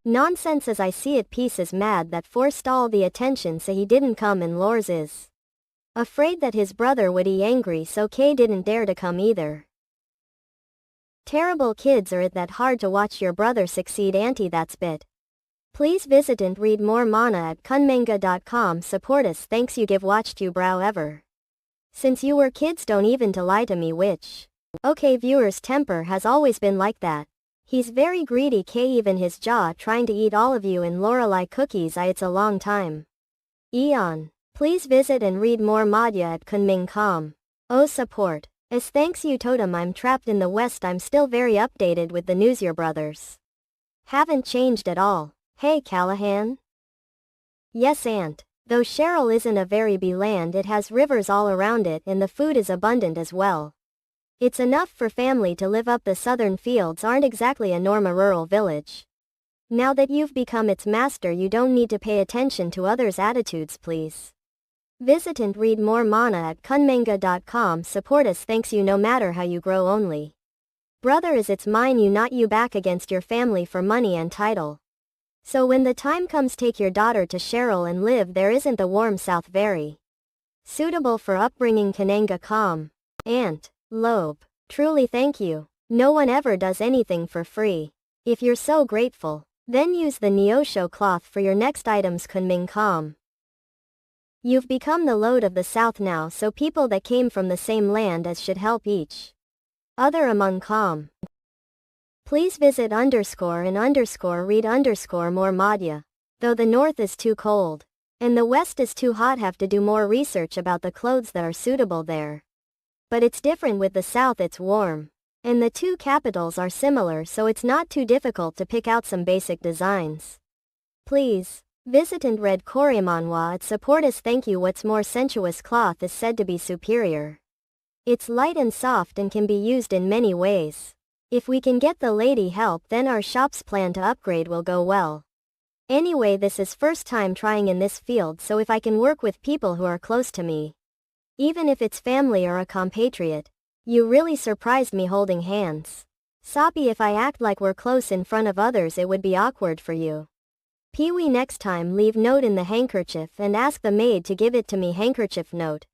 Nonsense as I see it. Peace is mad that forced all the attention so he didn't come, and Lors is afraid that his brother would be angry so Kay didn't dare to come either. Terrible kids, are it that hard to watch your brother succeed? Auntie, that's bit. Please visit and read more mana at kunmanga.com. Support us, thanks you. Give watched you brow ever since you were kids, don't even to lie to me, which okay, viewers temper has always been like that. He's very greedy. K, even his jaw trying to eat all of you in Lorelei cookies. It's a long time. Eon. Please visit and read more Madhya at kunming.com. Oh, support. As thanks you totem. I'm trapped in the West. I'm still very updated with the news. Your brothers haven't changed at all. Hey Callahan? Yes aunt. Though Cheryl isn't a very bee land, it has rivers all around it and the food is abundant as well. It's enough for family to live up. The southern fields aren't exactly a Norma rural village. Now that you've become its master, you don't need to pay attention to others' attitudes. Please visit and read more mana at kunmanga.com. Support us, thanks you. No matter how you grow, only brother is it's mine you, not you back against your family for money and title. So when the time comes, take your daughter to Cheryl and live there. Isn't the warm south very suitable for upbringing? Kananga.com. Aunt. Loeb. Truly thank you. No one ever does anything for free. If you're so grateful, then use the Neosho cloth for your next items. Kunming.com. You've become the load of the South now, so people that came from the same land as should help each other among com. Please visit underscore and underscore read underscore more Madhya. Though the North is too cold and the West is too hot, have to do more research about the clothes that are suitable there. But it's different with the South, it's warm. And the two capitals are similar, so it's not too difficult to pick out some basic designs. Please visit and read Kore Manhwa at support us, thank you. What's more, sensuous cloth is said to be superior. It's light and soft and can be used in many ways. If we can get the lady help, then our shop's plan to upgrade will go well. Anyway, this is first time trying in this field, so if I can work with people who are close to me, even if it's family or a compatriot. You really surprised me holding hands. Soppy, if I act like we're close in front of others it would be awkward for you. Pee-wee, next time leave note in the handkerchief and ask the maid to give it to me. Handkerchief note.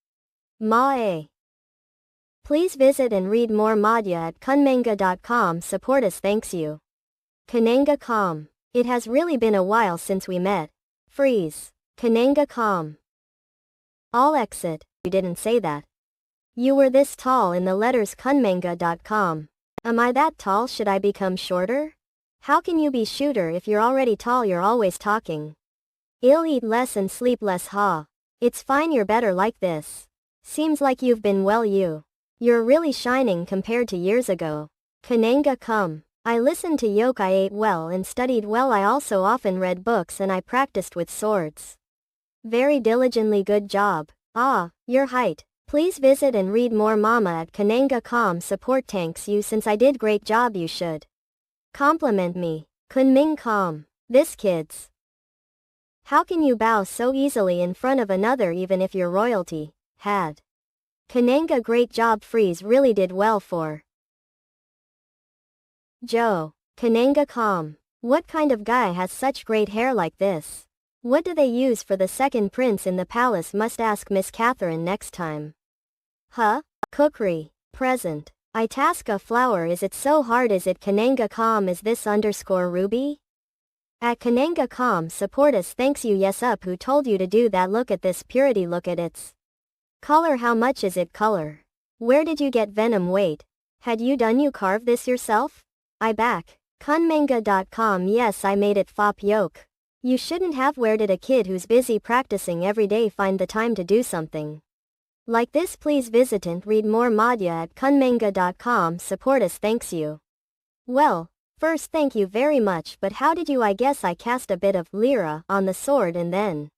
Ma-e. Please visit and read more Madhya at kunmanga.com. Support us, thanks you. Kananga.com. It has really been a while since we met. Freeze. Kananga.com. I'll exit. You didn't say that. You were this tall in the letters. kunmanga.com. Am I that tall? Should I become shorter? How can you be shooter if you're already tall? You're always talking. I'll eat less and sleep less. Ha. It's fine, you're better like this. Seems like you've been well. You're really shining compared to years ago. Kananga.com. I listened to Yoke. I ate well and studied well. I also often read books and I practiced with swords very diligently. Good job. Your height. Please visit and read more mama at Kananga.com. Support, thanks you. Since I did great job, you should compliment me. Kunming.com. This kids. How can you bow so easily in front of another even if you're royalty? Had. Kananga, great job. Freeze really did well for Joe. Kananga.com. What kind of guy has such great hair like this? What do they use for the second prince in the palace? Must ask Miss Catherine next time. Huh? Cookery. Present. I task a flower. Is it so hard? Is it Kananga Com? Is this underscore Ruby? At Kananga Com support us. Thanks you. Yes up. Who told you to do that? Look at this purity. Look at its color. How much is it color? Where did you get venom? Wait. Had you done you carve this yourself? I back. Kunmanga.com. Yes I made it. Fop yoke. You shouldn't have. Where did a kid who's busy practicing every day find the time to do something like this? Please visit and read more Madhya at kunmanga.com. Support us. Thanks you. Well, first thank you very much, but how did you? I guess I cast a bit of lira on the sword and then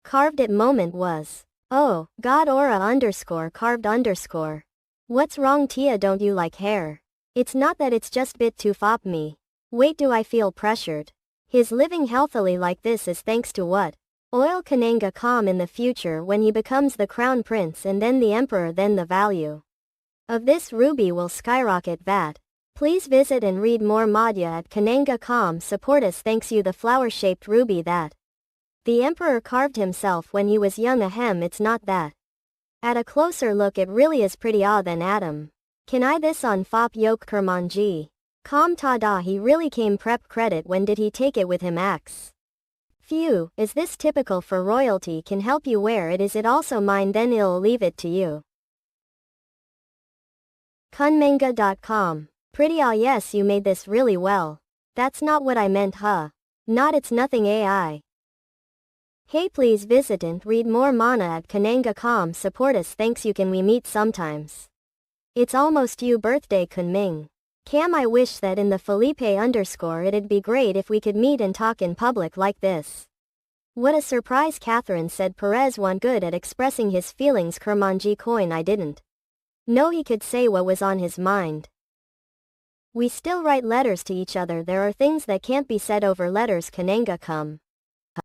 carved it. Moment was. Oh, God aura underscore carved underscore. What's wrong Tia? Don't you like hair? It's not that, it's just bit too fop me. Wait, do I feel pressured? His living healthily like this is thanks to what? Oil Kananga Com. In the future when he becomes the crown prince and then the emperor, then the value of this ruby will skyrocket. Vat. Please visit and read more Madhya at Kananga Com. Support us. Thanks you. The flower-shaped ruby that the emperor carved himself when he was young. Ahem, it's not that. At a closer look it really is pretty. Ah then Adam. Can I this on Fop Yoke Kermanji? Com tada, he really came. Prep credit. When did he take it with him? Axe. Phew, is this typical for royalty? Can help you. Where it is it also mine? Then I'll leave it to you. Kunmanga.com. Pretty. Ah yes, you made this really well. That's not what I meant, huh? Not, it's nothing AI. Hey, please visit and read more mana at Kananga.com. Support us. Thanks you. Can we meet sometimes? It's almost you birthday Kunming. Cam, I wish that in the Felipe underscore it'd be great if we could meet and talk in public like this. What a surprise. Catherine said Perez wasn't good at expressing his feelings. Kermanji coin. I didn't know he could say what was on his mind. We still write letters to each other. There are things that can't be said over letters. Kananga come.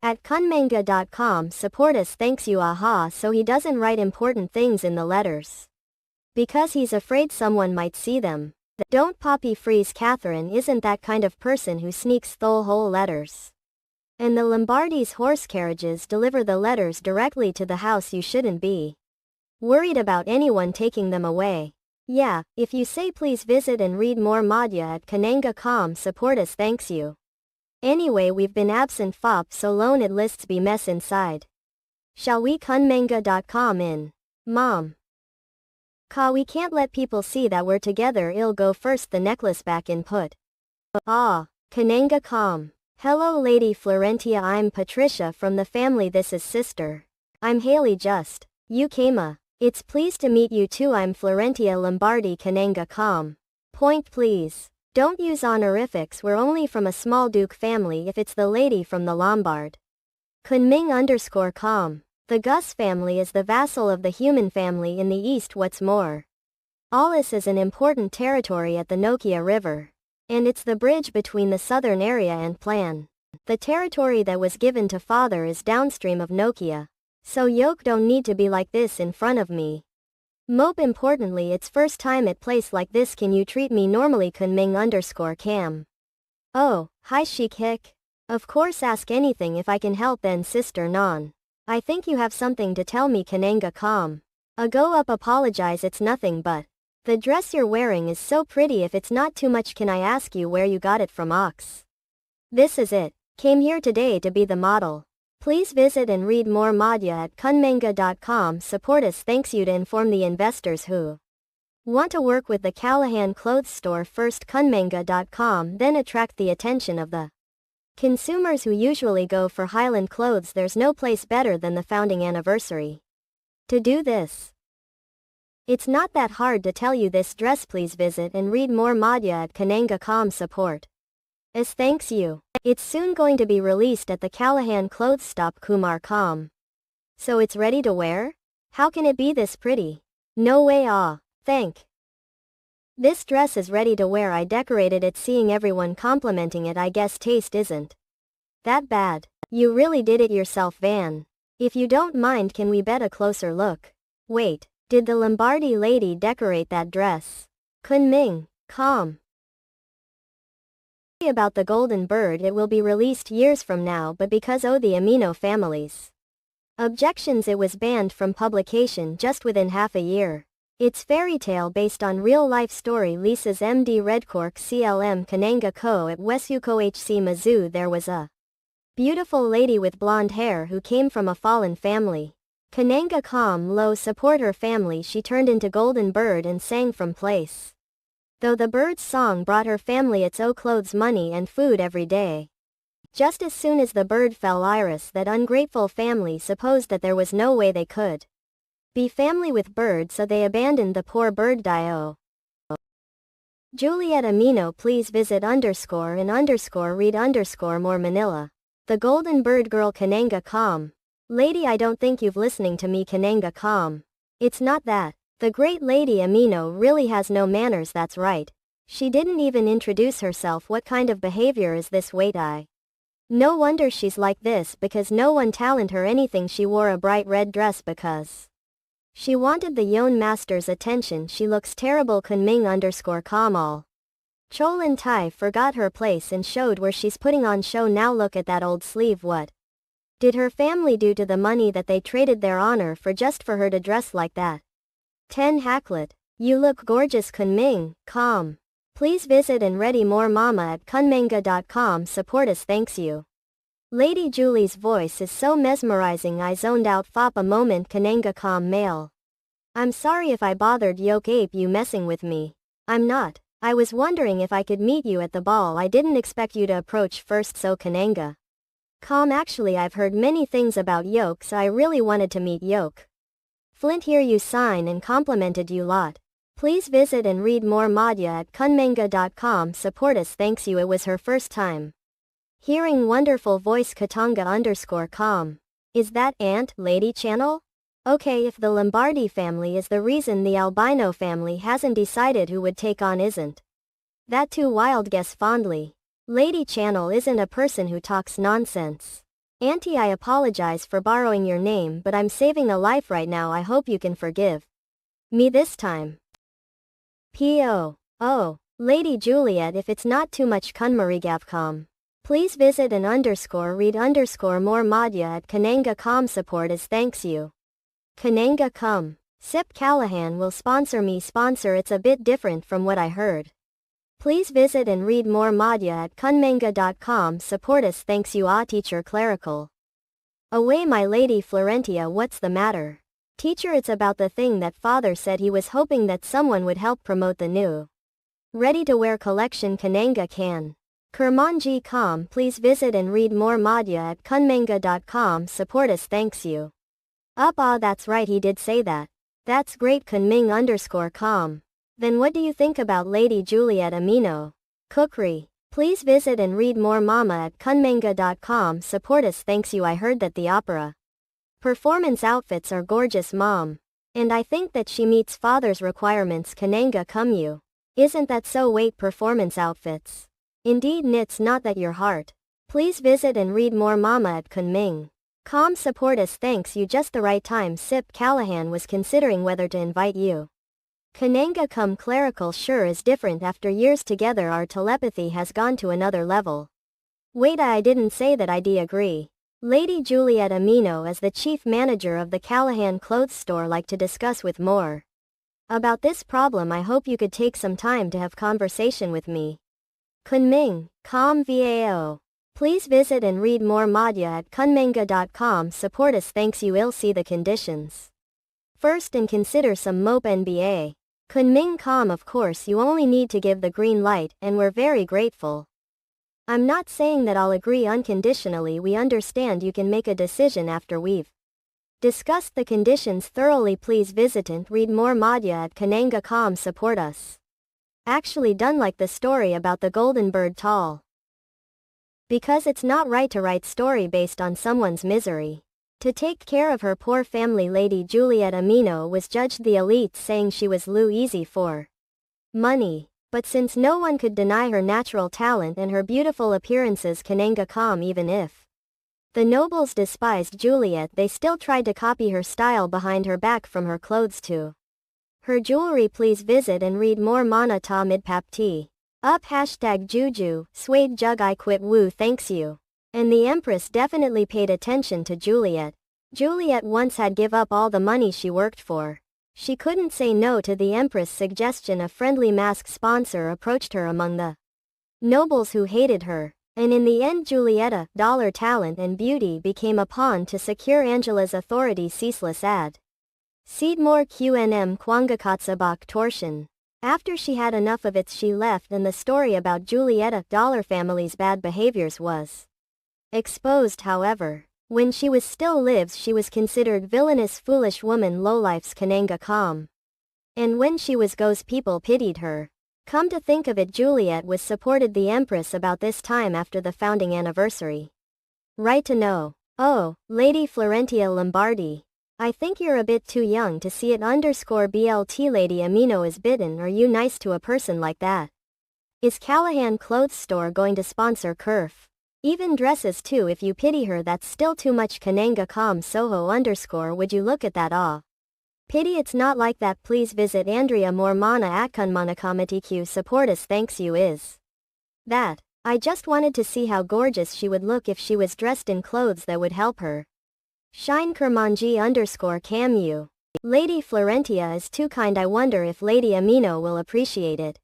At kunmanga.com. Support us. Thanks you. Aha, so he doesn't write important things in the letters because he's afraid someone might see them. Don't poppy freeze. Catherine isn't that kind of person who sneaks thole whole letters. And the Lombardi's horse carriages deliver the letters directly to the house. You shouldn't be worried about anyone taking them away. Yeah, if you say. Please visit and read more Madhya at Kananga.com. Support us. Thanks you. Anyway, we've been absent fop so long it lists be mess inside. Shall we? Kunmanga.com in. Mom. We can't let people see that we're together. I'll go first. The necklace back in put. Ah, Kananga Com. Hello Lady Florentia, I'm Patricia from the family. This is sister. I'm Haley. Just. You came. It's pleased to meet you too. I'm Florentia Lombardi. Kananga Com. Point please. Don't use honorifics. We're only from a small duke family if it's the lady from the Lombard. Kunming underscore Com. The Gus family is the vassal of the human family in the east. What's more, Aulis is an important territory at the Nokia River. And it's the bridge between the southern area and Plan. The territory that was given to father is downstream of Nokia. So yoke don't need to be like this in front of me. Mope importantly, it's first time at place like this. Can you treat me normally? Kunming underscore Cam. Oh, hi Sheik Hick. Of course, ask anything if I can help. Then sister Non. I think you have something to tell me. Kananga Com. Go up. Apologize, it's nothing but the dress you're wearing is so pretty. If it's not too much, can I ask you where you got it from? Ox. This is it. Came here today to be the model. Please visit and read more Madhya at kunmanga.com. Support us. Thanks you. To inform the investors who want to work with the Callahan clothes store first. Kunmanga.com, then attract the attention of the consumers who usually go for Highland clothes. There's no place better than the founding anniversary to do this. It's not that hard to tell you this dress. Please visit and read more Madhya at Kananga.com. Support as thanks you. It's soon going to be released at the Callahan clothes stop. Kumar Com. So it's ready to wear? How can it be this pretty? No way. Thank. This dress is ready to wear. I decorated it. Seeing everyone complimenting it, I guess taste isn't that bad. You really did it yourself, Van. If you don't mind, can we bet a closer look? Wait, did the Lombardi lady decorate that dress? Kunming, Com. About the Golden Bird, it will be released years from now, but because the Amino family's objections, it was banned from publication just within half a year. It's fairy tale based on real-life story. Lisa's MD Redcork CLM Kananga Ko at Wesuko HC Mizzou. There was a beautiful lady with blonde hair who came from a fallen family. Kananga Kam Lo support her family. She turned into Golden Bird and sang from place. Though the bird's song brought her family its clothes, money and food every day. Just as soon as the bird fell iris, that ungrateful family supposed that there was no way they could be family with bird, so they abandoned the poor bird. Dio. Juliet Amino. Please visit _and_read more Manila. The Golden Bird Girl Kananga Kam. Lady, I don't think you've listening to me. Kananga Kam. It's not that. The great lady Amino really has no manners, that's right. She didn't even introduce herself. What kind of behavior is this? Wait, no wonder she's like this, because no one talent her anything. She wore a bright red dress because she wanted the Yon master's attention. She looks terrible. Kunming_Kamal. Cholin Tai forgot her place and showed where she's putting on show now. Look at that old sleeve. What did her family do to the money that they traded their honor for just for her to dress like that? 10 Hacklet. You look gorgeous. Kunming, Kam. Please visit and ready more mama at kunmanga.com. Support us. Thanks you. Lady Julie's voice is so mesmerizing. I zoned out. Fop a moment. Kananga Kam male. I'm sorry if I bothered. Yoke ape, you messing with me? I'm not. I was wondering if I could meet you at the ball. I didn't expect you to approach first. So Kananga Kam, actually I've heard many things about Yoke, so I really wanted to meet Yoke. Flint, here you sign and complimented you lot. Please visit and read more Madhya at kunmanga.com. Support us. Thanks you. It was her first time hearing wonderful voice. Katanga_Kam. Is that Aunt Lady channel? Okay, if the Lombardi family is the reason the albino family hasn't decided who would take on, isn't that too wild? Guess fondly. Lady channel isn't a person who talks nonsense. Auntie, I apologize for borrowing your name, but I'm saving a life right now. I hope you can forgive me this time. P.O. Oh, Lady Juliet, if it's not too much, kunmarigavcom. Please visit and read more Madhya at Kananga.com. Support is thanks you. Kananga come. Sip Callahan will sponsor me. Sponsor, it's a bit different from what I heard. Please visit and read more Madhya at kunmanga.com. Support us. Thanks you. Teacher clerical. Away my lady Florentia, what's the matter? Teacher, it's about the thing that father said. He was hoping that someone would help promote the new ready-to-wear collection Kananga can. Kermanji com. Please visit and read more Madhya at kunmanga.com. Support us. Thanks you. That's right, he did say that. That's great. Kunming_com. Then what do you think about Lady Juliet Amino? Kukri. Please visit and read more mama at kunmanga.com. Support us. Thanks you. I heard that the opera performance outfits are gorgeous, mom. And I think that she meets father's requirements. Kananga come you. Isn't that so? Wait, performance outfits. Indeed, knits not that your heart. Please visit and read more mama at kunming.com. Support us. Thanks you. Just the right time. Sip Callahan was considering whether to invite you. Kananga come clerical sure is different. After years together our telepathy has gone to another level. Wait, I didn't say that. I agree. Lady Juliet Amino, as the chief manager of the Callahan clothes store, like to discuss with more about this problem. I hope you could take some time to have conversation with me. Kunming.com VAO. Please visit and read more Madhya at kunmanga.com. Support us. Thanks you. I'll see the conditions first and consider some mope NBA. Kunming.com. Of course you only need to give the green light, and we're very grateful. I'm not saying that I'll agree unconditionally. We understand you can make a decision after we've discussed the conditions thoroughly. Please visit and read more Madhya at kananga.com. Support us. Actually done like the story about the golden bird tall. Because it's not right to write story based on someone's misery. To take care of her poor family, Lady Juliet Amino was judged the elite, saying she was Lou easy for money. But since no one could deny her natural talent and her beautiful appearances, Kananga.com, even if the nobles despised Juliet, they still tried to copy her style behind her back, from her clothes to her jewelry. Please visit and read more Mana Ta Midpapti. Up hashtag Juju, Suede Jug I quit woo thanks you. And the Empress definitely paid attention to Juliet. Juliet once had give up all the money she worked for. She couldn't say no to the Empress' suggestion. A friendly mask sponsor approached her among the nobles who hated her. And in the end Julieta, dollar talent and beauty became a pawn to secure Angela's authority. Ceaseless ad. Seedmore QNM Kwangakatsabak torsion. After she had enough of it she left, and the story about Julieta, dollar family's bad behaviors was exposed. However, when she was still lives she was considered villainous foolish woman lowlife's Kananga calm. And when she was goes people pitied her. Come to think of it, Juliet was supported the Empress about this time after the founding anniversary. Right to know. Oh, Lady Florentia Lombardi. I think you're a bit too young to see it. _BLT Lady Amino is bitten. Are you nice to a person like that? Is Callahan Clothes Store going to sponsor Kerf? Even dresses too. If you pity her that's still too much. Kananga calm Soho _ would you look at that? Ah. Pity it's not like that. Please visit Andrea Mormana Akunmanakamatq support us thanks you. Is that? I just wanted to see how gorgeous she would look if she was dressed in clothes that would help her. Shine Kermanji _Camu. Lady Florentia is too kind. I wonder if Lady Amino will appreciate it.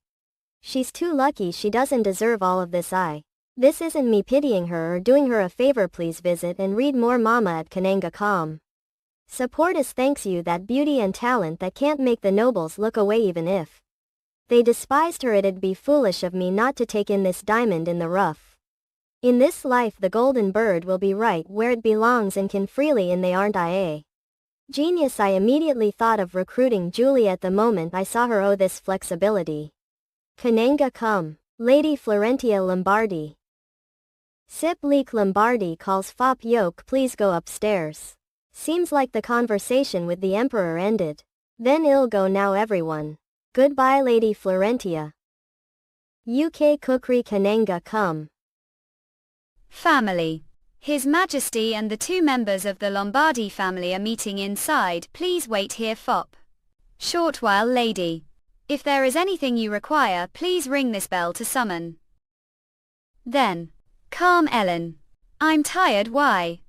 She's too lucky. She doesn't deserve all of this. This isn't me pitying her or doing her a favor. Please visit and read more Mama at Kananga Calm. Support us thanks you. That beauty and talent that can't make the nobles look away even if they despised her. It'd be foolish of me not to take in this diamond in the rough. In this life the golden bird will be right where it belongs and can freely in they aren't I genius. I immediately thought of recruiting Juliet the moment I saw her. Oh, this flexibility. Kananga come. Lady Florentia Lombardi. Sip leak Lombardi calls Fop Yoke please go upstairs. Seems like the conversation with the Emperor ended. Then I'll go now everyone. Goodbye Lady Florentia. UK Kukri Kananga come.
Family. His Majesty and the two members of the Lombardi family are meeting inside. Please wait here Fop. Short while lady. If there is anything you require please ring this bell to summon. Then. Calm Ellen. I'm tired. Why?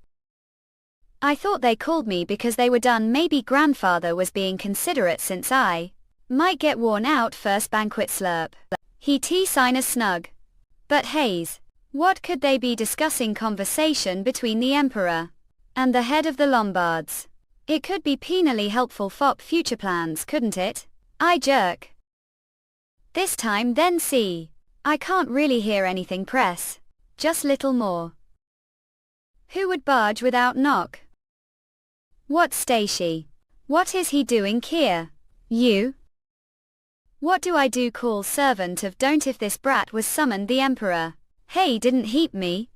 I thought they called me because they were done. Maybe grandfather was being considerate since I might get worn out. First banquet slurp. He sign a snug. But Hayes. What could they be discussing? Conversation between the Emperor and the head of the Lombards. It could be penally helpful. Fop future plans, couldn't it? I jerk. This time then see. I can't really hear anything. Press. Just little more. Who would barge without knock? What Stacy? What is he doing here? You? What do I do? Call servant of don't. If this brat was summoned the Emperor. Hey, didn't heap me.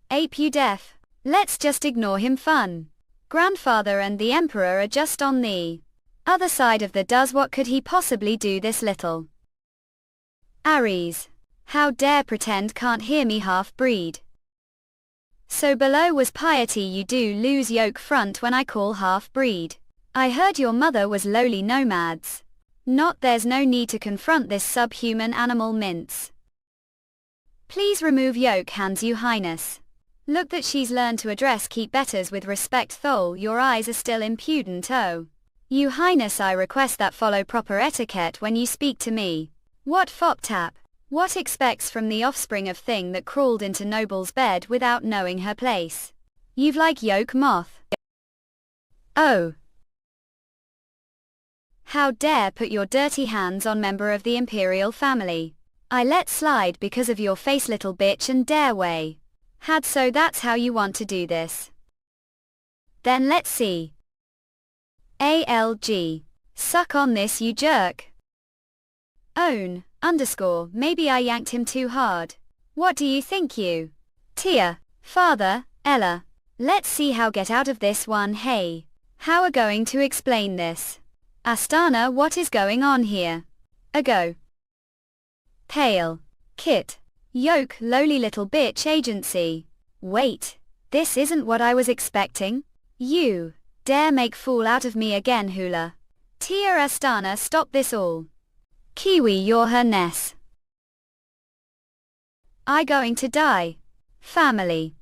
Ape you deaf. Let's just ignore him. Fun. Grandfather and the Emperor are just on the other side of the does. What could he possibly do? This little Aries. How dare pretend can't hear me half-breed. So below was piety. You do lose yoke front when I call half-breed. I heard your mother was lowly nomads. Not there's no need to confront this subhuman animal mince. Please remove yoke hands you highness. Look that she's learned to address keep betters with respect. Thole your eyes are still impudent. Oh. You highness I request that follow proper etiquette when you speak to me. What fop tap? What expects from the offspring of thing that crawled into noble's bed without knowing her place? You've like yoke moth. Oh. How dare put your dirty hands on member of the imperial family. I let slide because of your face little bitch and dare way. Had so that's how you want to do this. Then let's see. ALG. Suck on this you jerk. Own, _ maybe I yanked him too hard. What do you think you? Tia, father, Ella. Let's see how get out of this one. Hey. How are going to explain this? Astana, what is going on here? Ago. Pale. Kit. Yoke, lowly little bitch agency. Wait. This isn't what I was expecting. You. Dare make fool out of me again hula. Tia Astana, stop this all. Kiwi, you're her ness. I going to die. Family.